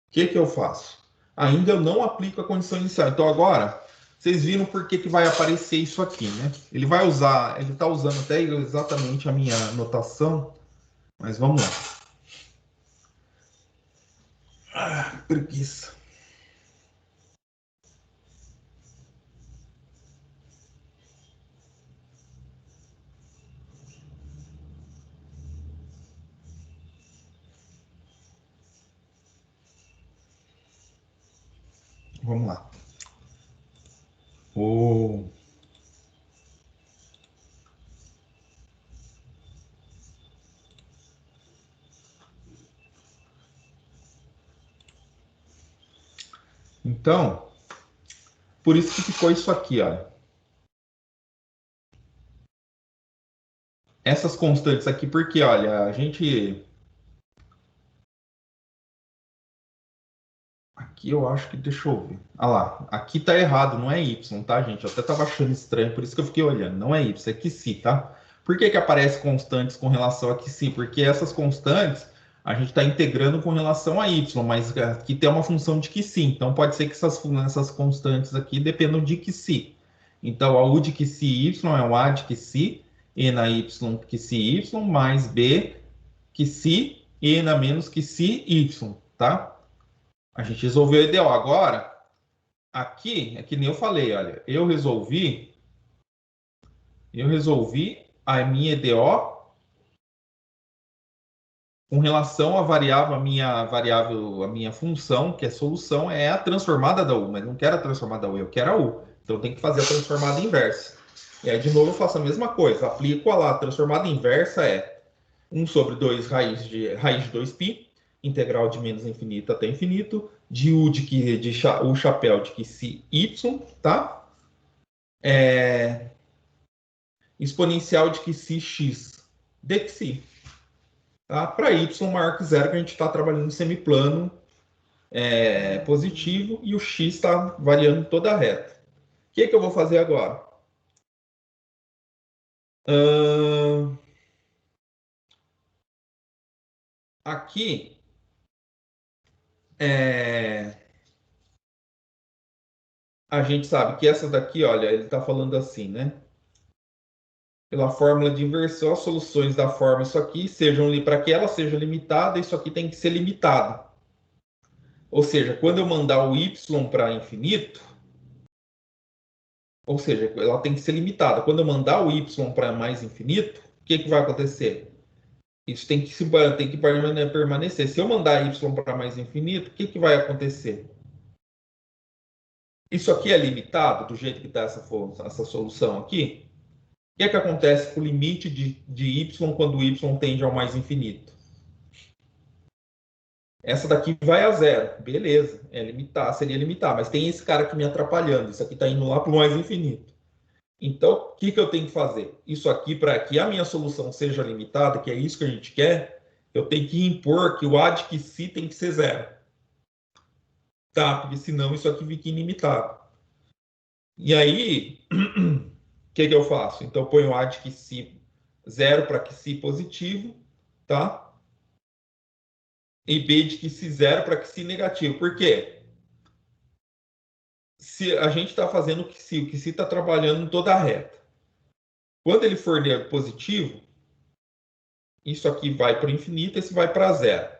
A: o que eu faço? Ainda eu não aplico a condição inicial. Então agora, vocês viram por que vai aparecer isso aqui, né? Ele está usando até exatamente a minha notação, mas vamos lá. Preguiça. Vamos lá. Então, por isso que ficou isso aqui, olha. Essas constantes aqui, porque, olha, a gente... Aqui eu acho que... Deixa eu ver. Ah lá, aqui tá errado, não é Y, tá, gente? Eu até tava achando estranho, por isso que eu fiquei olhando. Não é Y, é xi, tá? Por que que aparece constantes com relação a xi? Porque essas constantes a gente está integrando com relação a Y, mas aqui tem uma função de xi. Então pode ser que essas constantes aqui dependam de xi. Então a U de xi y é o A de xi, E na Y xi y, mais B xi, E na menos xi y, tá? A gente resolveu a EDO. Agora, aqui, é que nem eu falei, olha, eu resolvi a minha EDO com relação à variável, a minha função, que é solução, é a transformada da U, mas não quero a transformada da U, eu quero a U. Então tem que fazer a transformada inversa. E aí, de novo, eu faço a mesma coisa, aplico a lá. A transformada inversa é 1 sobre 2 raiz de 2π, integral de menos infinito até infinito, de U U chapéu de xi y, tá? Exponencial de xi x de xi. Tá? Para y maior que zero, que a gente está trabalhando semiplano positivo e o x está variando toda a reta. O que eu vou fazer agora? Aqui a gente sabe que essa daqui, olha, ele está falando assim, né? Pela fórmula de inversão, as soluções da forma isso aqui sejam para que ela seja limitada, isso aqui tem que ser limitado. Ou seja, quando eu mandar o y para infinito, ou seja, ela tem que ser limitada. Quando eu mandar o y para mais infinito, o que vai acontecer? Isso tem que permanecer. Se eu mandar y para mais infinito, o que vai acontecer? Isso aqui é limitado, do jeito que está essa solução aqui? O que acontece com o limite de y quando o y tende ao mais infinito? Essa daqui vai a zero. Beleza, seria limitar, mas tem esse cara aqui me atrapalhando. Isso aqui está indo lá para o mais infinito. Então, o que eu tenho que fazer? Isso aqui, para que a minha solução seja limitada, que é isso que a gente quer, eu tenho que impor que o A de xi tem que ser zero. Tá? Porque senão isso aqui fica ilimitado. E aí, o que eu faço? Então, eu ponho A de que si 0 para que si positivo, tá? E B de que si 0 para que si negativo. Por quê? Se a gente está fazendo o que si está trabalhando em toda a reta. Quando ele for positivo, isso aqui vai para o infinito, esse vai para zero.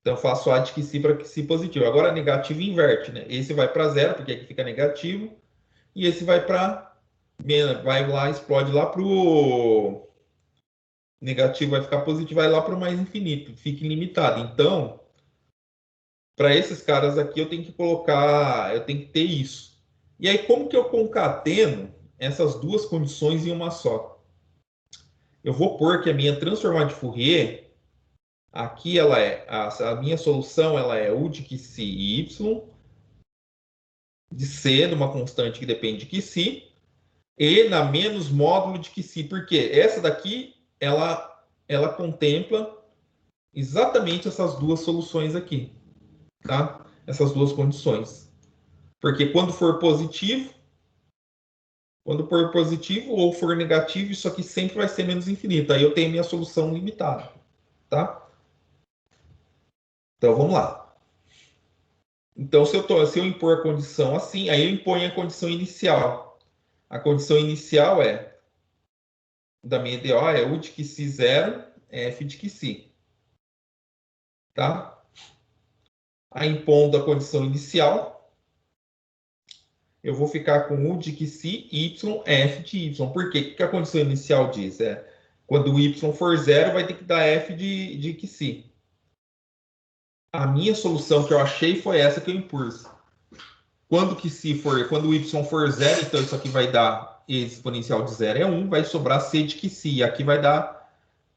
A: Então, eu faço A de que si para que si positivo. Agora, negativo inverte, né? Esse vai para zero, porque aqui fica negativo. E esse vai para... Vai lá, explode lá para o... Negativo vai ficar positivo, vai lá para o mais infinito. Fica ilimitado. Então, para esses caras aqui, eu tenho que colocar... Eu tenho que ter isso. E aí, como que eu concateno essas duas condições em uma só? Eu vou pôr que a minha transformada de Fourier... Aqui ela é a minha solução, ela é U de que si y de C, de uma constante que depende de que si, e na menos módulo de que si, porque essa daqui ela contempla exatamente essas duas soluções aqui, tá? Essas duas condições. Porque quando for positivo ou for negativo, isso aqui sempre vai ser menos infinito. Aí eu tenho minha solução limitada, tá? Então vamos lá. Então, se eu impor a condição assim, aí eu imponho a condição inicial. A condição inicial da minha EDO é U de que si 0, F de que si. Tá? Aí, impondo a condição inicial, eu vou ficar com U de que si Y, F de Y. Por quê? O que a condição inicial diz? Quando o Y for 0, vai ter que dar F de que si. A minha solução que eu achei foi essa que eu impus. Quando o y for 0, então isso aqui vai dar exponencial de 0 é 1, vai sobrar c de que si. E aqui vai dar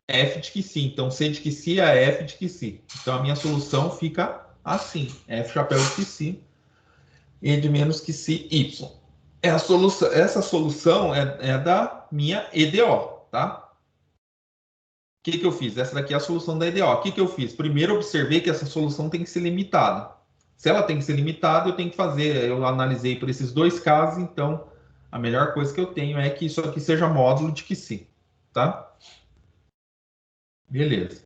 A: f de que si. Então, c de que si é f de que si. Então, a minha solução fica assim. F chapéu de que si e de menos que si y. Essa solução é da minha EDO, tá? O que eu fiz? Essa daqui é a solução da EDO. O que eu fiz? Primeiro, observei que essa solução tem que ser limitada. Se ela tem que ser limitada, eu tenho que fazer. Eu analisei por esses dois casos, então a melhor coisa que eu tenho é que isso aqui seja módulo de que sim, tá? Beleza.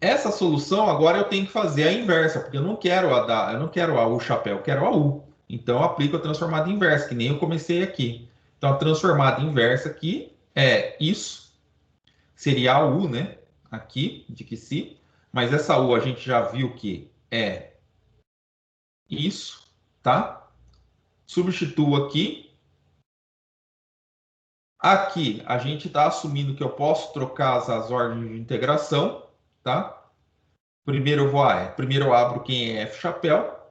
A: Essa solução agora eu tenho que fazer a inversa, porque eu não quero a U chapéu, eu quero a U. Então eu aplico a transformada inversa, que nem eu comecei aqui. Então a transformada inversa aqui é isso, seria a U, né? Aqui, de que se, mas essa U a gente já viu que é isso, tá? Substituo aqui. Aqui a gente está assumindo que eu posso trocar as ordens de integração, tá? Primeiro eu abro quem é F chapéu.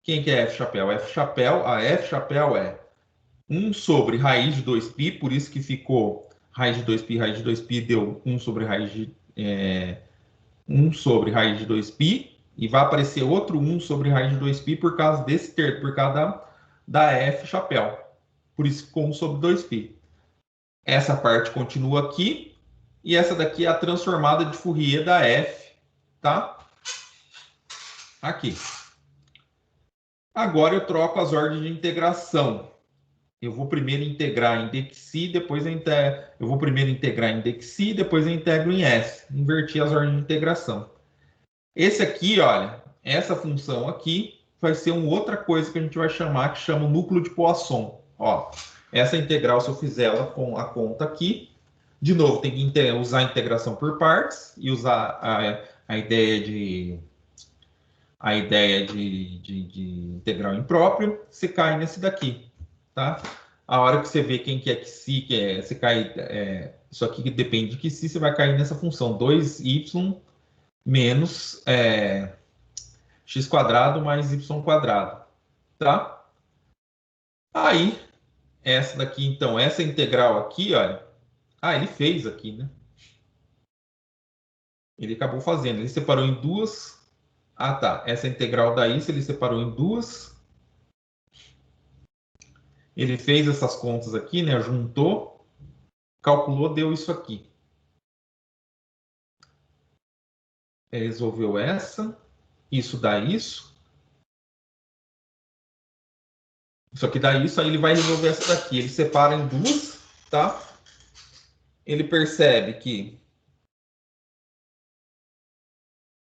A: Quem que é F chapéu? A F chapéu é 1 sobre raiz de 2π, por isso que ficou raiz de 2π deu 1 sobre raiz de 1 sobre raiz de 2π, e vai aparecer outro 1 sobre raiz de 2π por causa desse termo, por causa da F chapéu. Por isso ficou 1 sobre 2π. Essa parte continua aqui, e essa daqui é a transformada de Fourier da F, tá? Aqui. Agora eu troco as ordens de integração. Eu vou primeiro integrar em dxi, depois eu vou primeiro integrar em dxi, depois eu integro em s. Inverti as ordens de integração. Esse aqui, olha, essa função aqui vai ser uma outra coisa que a gente vai chamar, que chama o núcleo de Poisson. Ó, essa integral, se eu fizer ela com a conta aqui, de novo, tem que usar a integração por partes e usar a ideia de integral impróprio, você cai nesse daqui, tá? A hora que você vê quem que é que si, você cai, isso aqui que depende de que si, você vai cair nessa função 2y menos x quadrado mais y quadrado, tá? Aí, essa daqui, então, essa integral aqui, olha, ele fez aqui, né? Ele acabou fazendo, ele separou em duas. Ah, tá. Essa integral daí, se ele separou em duas, ele fez essas contas aqui, né? Juntou, calculou, deu isso aqui. Resolveu essa, isso dá isso. Isso aqui dá isso, aí ele vai resolver essa daqui. Ele separa em duas, tá? Ele percebe que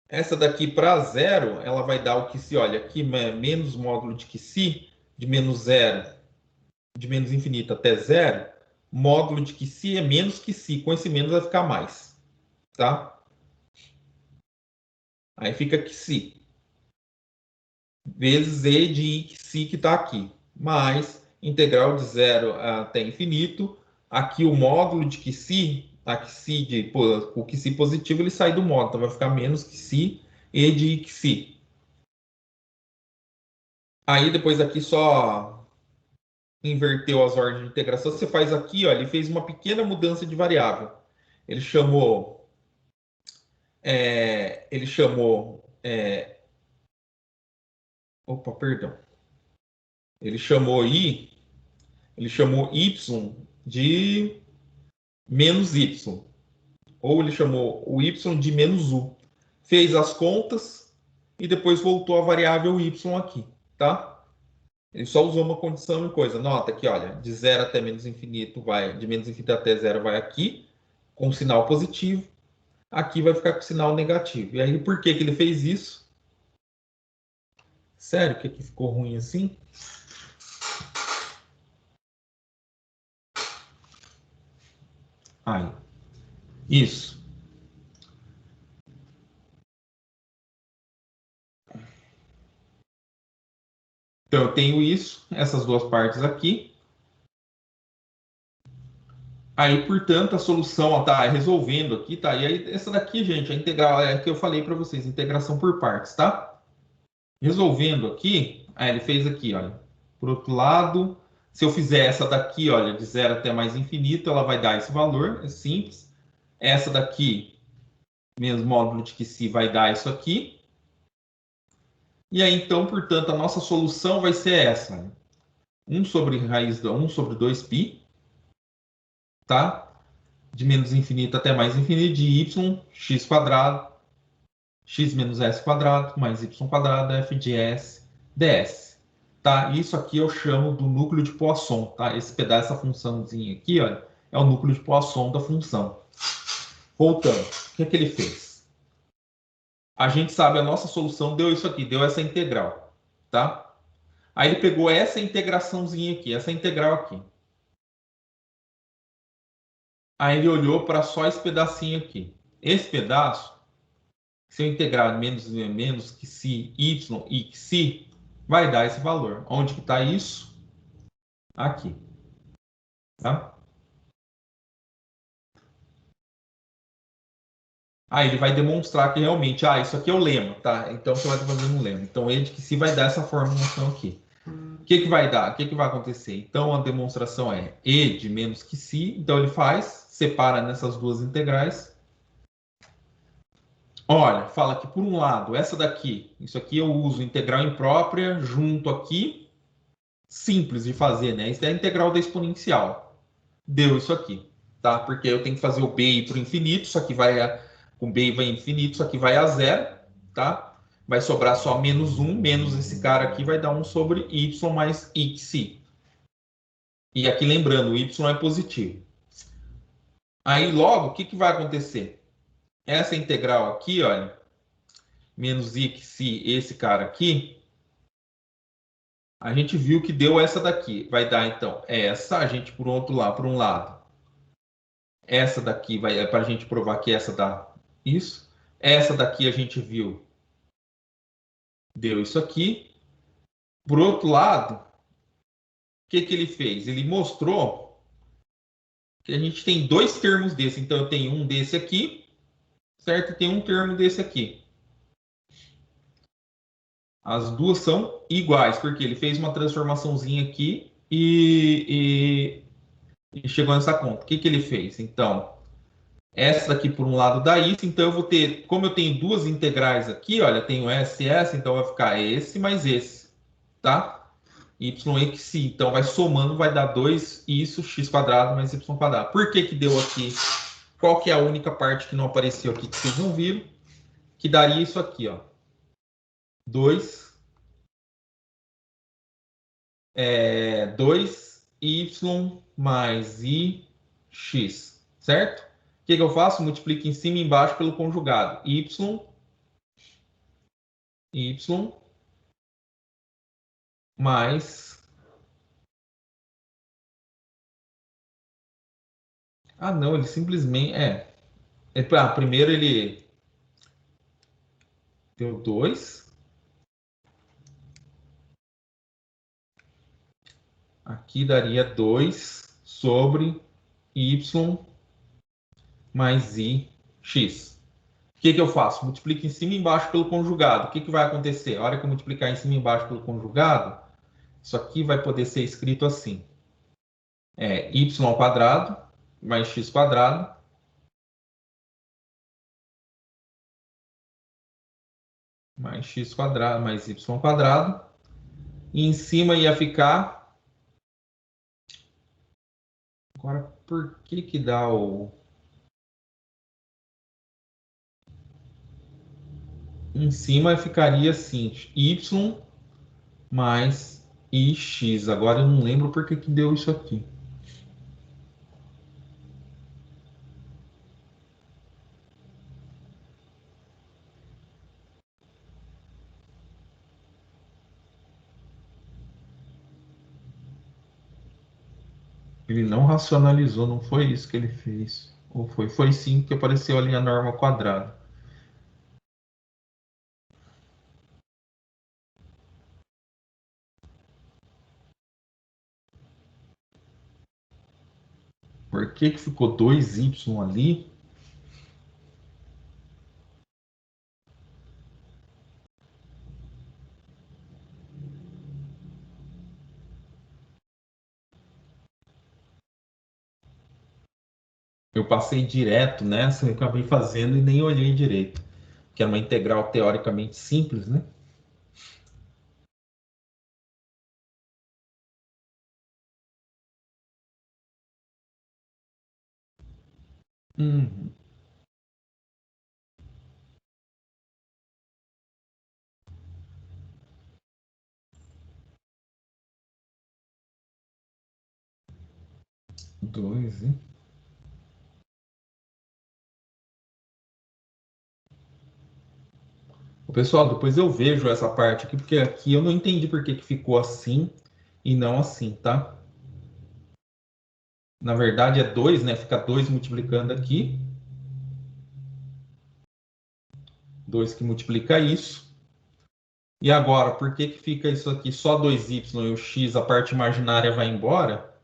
A: essa daqui para zero, ela vai dar o que se, olha, aqui menos módulo de que se, de menos zero, de menos infinito até zero, módulo de que se é menos que se, com esse menos vai ficar mais, tá? Aí fica que se, vezes e de i que si que está aqui, mais integral de zero até infinito, aqui o módulo de que si, a que si de, o que si positivo, ele sai do módulo, então vai ficar menos que si e de i que si. Aí depois aqui só inverteu as ordens de integração. Você faz aqui, ó, ele fez uma pequena mudança de variável. Ele chamou, opa, perdão. Ele chamou y de menos y, ou ele chamou o y de menos u. Fez as contas e depois voltou a variável y aqui, tá? Ele só usou uma condição e coisa. Nota que, olha, de zero até menos infinito vai, de menos infinito até zero vai aqui, com sinal positivo. Aqui vai ficar com sinal negativo. E aí, por que que ele fez isso? Sério que aqui ficou ruim assim? Aí. Isso. Então, eu tenho isso, essas duas partes aqui. Aí, portanto, a solução está resolvendo aqui, tá? E aí, essa daqui, gente, a integral é que eu falei para vocês, integração por partes, tá? Resolvendo aqui, aí ele fez aqui, olha. Por outro lado, se eu fizer essa daqui, olha, de zero até mais infinito, ela vai dar esse valor, é simples. Essa daqui, menos módulo de que si, vai dar isso aqui. E aí, então, portanto, a nossa solução vai ser essa, né? 1 sobre raiz de 1 sobre 2π, tá? De menos infinito até mais infinito, de y, x quadrado, x menos s quadrado, mais y quadrado, f de s, ds. Tá? Isso aqui eu chamo do núcleo de Poisson, tá? Esse pedaço, essa funçãozinha aqui, olha, é o núcleo de Poisson da função. Voltando, o que é que ele fez? A gente sabe, a nossa solução deu isso aqui, deu essa integral, tá? Aí ele pegou essa integraçãozinha aqui, essa integral aqui. Aí ele olhou para só esse pedacinho aqui. Esse pedaço, se eu integrar menos que si, y e que si, vai dar esse valor. Onde que está isso? Aqui. Tá? Aí ele vai demonstrar que realmente, isso aqui é o lema, tá? Então você vai estar fazendo um lema. Então e de que si vai dar essa formulação aqui. O que que vai dar? O que que vai acontecer? Então a demonstração é e de menos que si. Então ele faz, separa nessas duas integrais. Olha, fala que por um lado, essa daqui, isso aqui eu uso integral imprópria junto aqui, simples de fazer, né? Isso é a integral da exponencial. Deu isso aqui, tá? Porque eu tenho que fazer o b ir para o infinito, isso aqui vai, com b vai infinito, isso aqui vai a zero, tá? Vai sobrar só menos 1, menos esse cara aqui vai dar 1 sobre y mais x. E aqui lembrando, o y é positivo. Aí logo, o que que vai acontecer? Essa integral aqui, olha, menos x, esse cara aqui, a gente viu que deu essa daqui. Vai dar, então, essa, a gente por um lado. Essa daqui é para a gente provar que essa dá isso. Essa daqui a gente viu, deu isso aqui. Por outro lado, o que que ele fez? Ele mostrou que a gente tem dois termos desse. Então, eu tenho um desse aqui, certo? E tem um termo desse aqui. As duas são iguais, porque ele fez uma transformaçãozinha aqui e chegou nessa conta. O que que ele fez? Então, essa daqui por um lado dá isso, então eu vou ter, como eu tenho duas integrais aqui, olha, tenho essa e essa, então vai ficar esse mais esse, tá? Y e si, então vai somando, vai dar 2 isso, x quadrado mais y quadrado. Por que que deu aqui? Qual que é a única parte que não apareceu aqui que vocês não viram? Que daria isso aqui, ó. 2 2y mais ix, certo? O que eu faço? Multiplico em cima e embaixo pelo conjugado. Y mais... Ah, não, ele simplesmente... primeiro ele deu 2. Aqui daria 2 sobre y mais ix. O que eu faço? Multiplico em cima e embaixo pelo conjugado. O que vai acontecer? A hora que eu multiplicar em cima e embaixo pelo conjugado, isso aqui vai poder ser escrito assim. Y ao quadrado mais x quadrado mais x quadrado mais y quadrado. E em cima ia ficar... Agora, por que dá o... Em cima ficaria assim, y mais ix. Agora eu não lembro por que deu isso aqui. Ele não racionalizou, não foi isso que ele fez. Ou foi? Foi sim, que apareceu ali a norma ao quadrado. Por que ficou 2y ali? Eu passei direto nessa, eu acabei fazendo e nem olhei direito. Que é uma integral teoricamente simples, né? Uhum. Dois, hein? Pessoal, depois eu vejo essa parte aqui, porque aqui eu não entendi por que ficou assim e não assim, tá? Na verdade é 2, né? Fica 2 multiplicando aqui. 2 que multiplica isso. E agora, por que fica isso aqui só 2y e o x, a parte imaginária vai embora?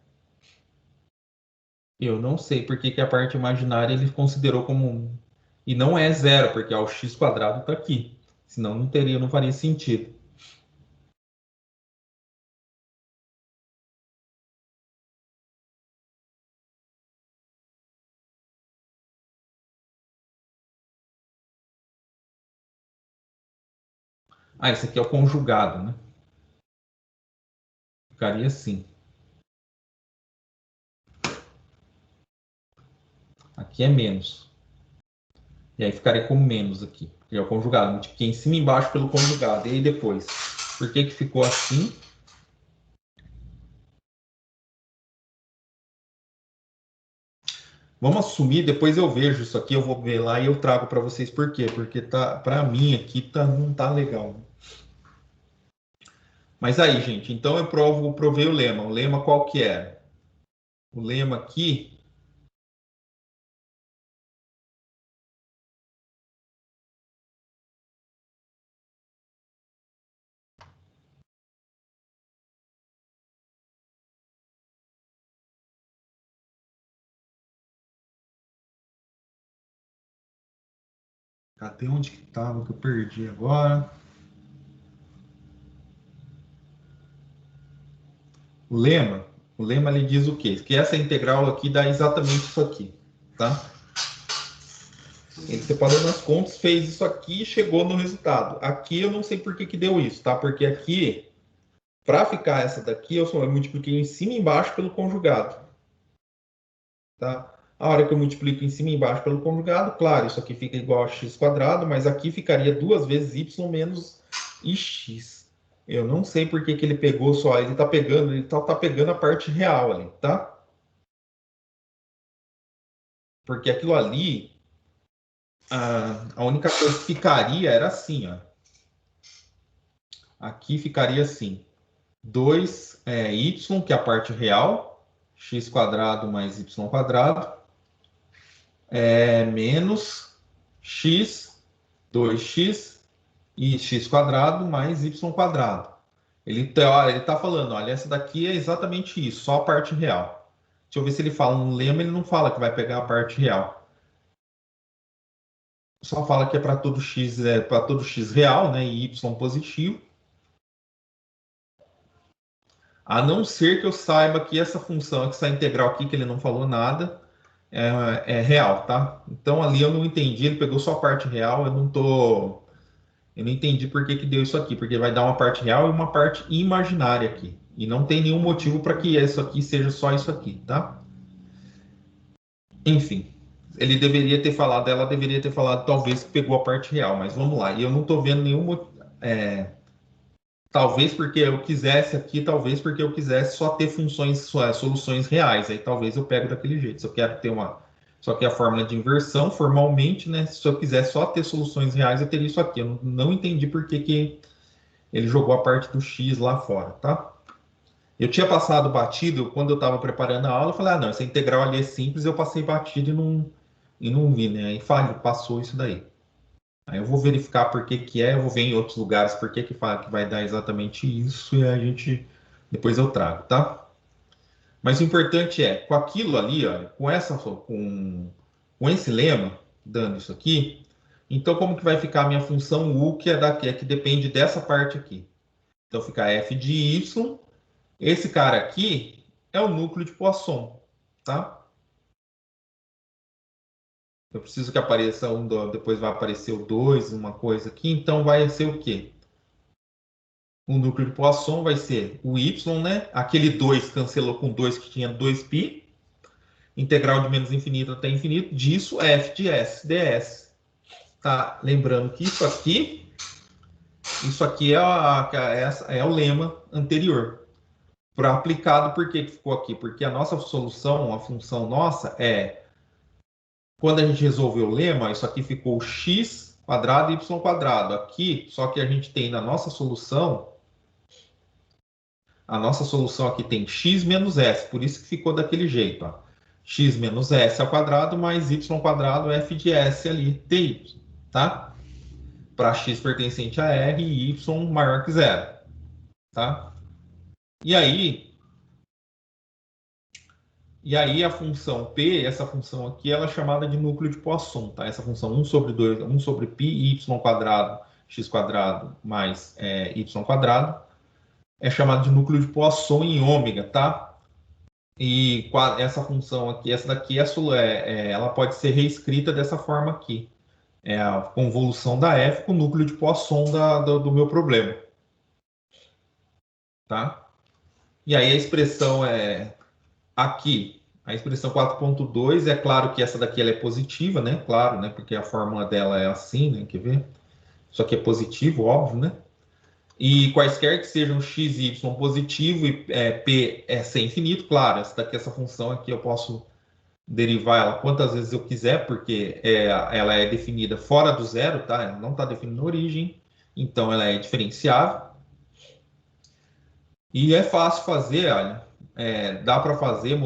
A: Eu não sei por que a parte imaginária ele considerou como 1. E não é zero, porque o x quadrado está aqui. Senão não faria sentido. Ah, esse aqui é o conjugado, né? Ficaria assim. Aqui é menos. E aí ficaria como menos aqui. Que é o conjugado. Multipliquei em cima e embaixo pelo conjugado. E aí depois? Por que ficou assim? Vamos assumir, depois eu vejo isso aqui, eu vou ver lá e eu trago para vocês por quê. Porque tá, para mim aqui não tá legal. Mas aí, gente, então eu provei o lema. O lema qual que é? O lema aqui... Cadê onde que estava que eu perdi agora? O lema ele diz o quê? Que essa integral aqui dá exatamente isso aqui, tá? Ele separou nas contas, fez isso aqui e chegou no resultado. Aqui eu não sei por que deu isso, tá? Porque aqui, para ficar essa daqui, eu só multipliquei em cima e embaixo pelo conjugado, tá? A hora que eu multiplico em cima e embaixo pelo conjugado, claro, isso aqui fica igual a x quadrado, mas aqui ficaria 2 vezes y menos ix. Eu não sei por que que ele pegou só, ele tá pegando a parte real ali, tá? Porque aquilo ali, a única coisa que ficaria era assim, ó. Aqui ficaria assim, 2y, que é a parte real, x quadrado mais y quadrado, menos x, 2x e x quadrado mais y quadrado. Ele tá falando, olha, essa daqui é exatamente isso, só a parte real. Deixa eu ver se ele fala no lema, ele não fala que vai pegar a parte real. Só fala que é para todo x real, né, e y positivo. A não ser que eu saiba que essa função, que essa integral aqui, que ele não falou nada, é real, tá? Então ali eu não entendi, ele pegou só a parte real, eu não entendi por que que deu isso aqui, porque vai dar uma parte real e uma parte imaginária aqui. E não tem nenhum motivo para que isso aqui seja só isso aqui, tá? Enfim, ele deveria ter falado, ela deveria ter falado, talvez que pegou a parte real, mas vamos lá. E eu não estou vendo nenhum. Talvez porque eu quisesse aqui, talvez porque eu quisesse só ter soluções reais. Aí talvez eu pego daquele jeito. Se eu quero ter só que a fórmula de inversão, formalmente, né? Se eu quiser só ter soluções reais, eu teria isso aqui. Eu não entendi por que que ele jogou a parte do x lá fora, tá? Eu tinha passado batido, quando eu estava preparando a aula, eu falei, não, essa integral ali é simples, eu passei batido e não vi, né? Aí passou isso daí. Aí eu vou verificar por que que eu vou ver em outros lugares por que que fala que vai dar exatamente isso e a gente depois eu trago, tá? Mas o importante é, com aquilo ali, ó, com esse lema, dando isso aqui, então como que vai ficar a minha função u, que que depende dessa parte aqui? Então fica f de y, esse cara aqui é o núcleo de Poisson, tá? Eu preciso que apareça depois vai aparecer o 2, uma coisa aqui, então vai ser o quê? O núcleo de Poisson vai ser o y, né? Aquele 2 cancelou com 2 que tinha 2π. Integral de menos infinito até infinito. Disso, f de s ds. Tá? Lembrando que isso aqui é o lema anterior. Para aplicado, por que ficou aqui? Porque a nossa solução, a função nossa quando a gente resolveu o lema, isso aqui ficou x quadrado e y quadrado. Aqui, só que a gente tem na nossa solução, a nossa solução aqui tem x menos s, por isso que ficou daquele jeito. Ó. X menos s ao quadrado mais y quadrado f de s ali, dy, tá? Para x pertencente a r e y maior que zero, tá? E aí a função p, essa função aqui, ela é chamada de núcleo de Poisson, tá? Essa função 1 sobre 2, 1 sobre π, y quadrado, x quadrado mais y quadrado, é chamada de núcleo de Poisson em ômega, tá? E essa função aqui, essa daqui, ela pode ser reescrita dessa forma aqui. É a convolução da f com o núcleo de Poisson do meu problema. Tá? E aí a expressão aqui, a expressão 4.2, é claro que essa daqui ela é positiva, né? Claro, né? Porque a fórmula dela é assim, né? Quer ver? Isso aqui é positivo, óbvio, né? E quaisquer que sejam x e y positivo e p é sem infinito, claro, essa função aqui eu posso derivar ela quantas vezes eu quiser, porque ela é definida fora do zero, tá? Ela não está definida na origem, então ela é diferenciável. E é fácil fazer, olha, dá para fazer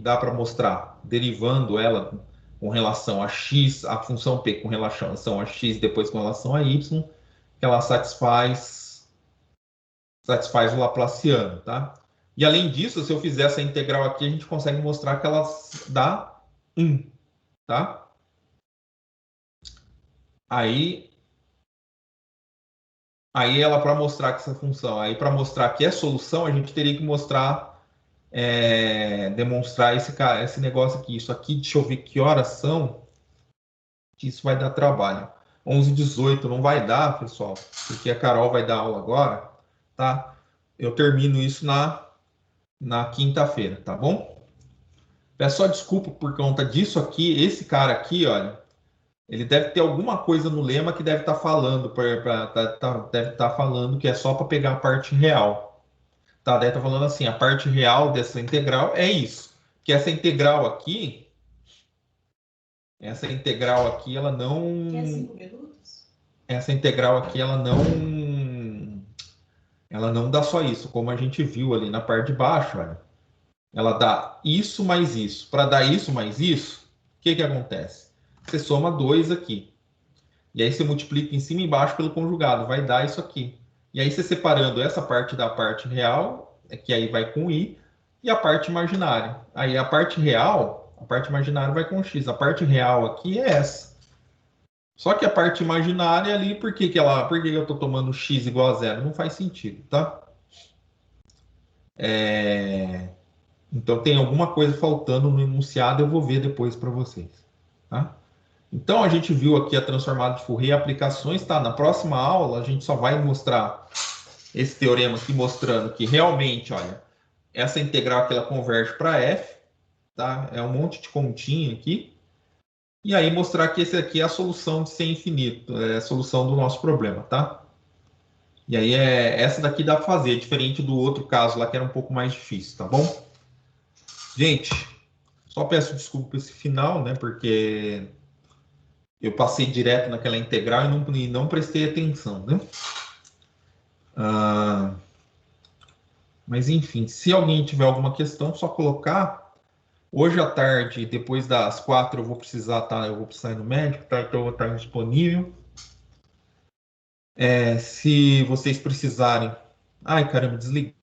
A: dá para mostrar derivando ela com relação a x, a função p com relação a x, depois com relação a y, que ela satisfaz o Laplaciano, tá? E além disso, se eu fizer essa integral aqui, a gente consegue mostrar que ela dá 1, tá? Aí ela para mostrar que essa função, aí para mostrar que é solução, a gente teria que demonstrar esse negócio aqui. Isso aqui, deixa eu ver que horas são, que isso vai dar trabalho. 11h18 não vai dar, pessoal, porque a Carol vai dar aula agora, tá? Eu termino isso na quinta-feira, tá bom? Peço só desculpa por conta disso aqui. Esse cara aqui, olha, Ele deve ter alguma coisa no lema que deve estar falando, deve estar falando que é só para pegar a parte real. Tá, deve estar falando assim, a parte real dessa integral é isso. Que essa integral aqui, ela não...
E: Quer 5 minutos?
A: Essa integral aqui, ela não dá só isso, como a gente viu ali na parte de baixo, olha. Ela dá isso mais isso. Para dar isso mais isso, o que acontece? Você soma 2 aqui. E aí você multiplica em cima e embaixo pelo conjugado, vai dar isso aqui. E aí você separando essa parte da parte real, que aí vai com i, e a parte imaginária. Aí a parte real, a parte imaginária vai com x. A parte real aqui é essa. Só que a parte imaginária ali, por que eu estou tomando x igual a zero? Não faz sentido, tá? Então tem alguma coisa faltando no enunciado, eu vou ver depois para vocês, tá? Então a gente viu aqui a transformada de Fourier, aplicações, tá? Na próxima aula a gente só vai mostrar esse teorema aqui, mostrando que realmente, olha, essa integral aqui ela converge para f, tá? É um monte de continha aqui. E aí mostrar que esse aqui é a solução de C infinito, é a solução do nosso problema, tá? E aí essa daqui dá para fazer, diferente do outro caso lá que era um pouco mais difícil, tá bom? Gente, só peço desculpa por esse final, né? Porque eu passei direto naquela integral e não prestei atenção, né? Mas enfim, se alguém tiver alguma questão, só colocar. Hoje à tarde, depois das 4, eu vou precisar ir no médico, tá? Então eu vou estar disponível. Se vocês precisarem... Ai, caramba, desliguei.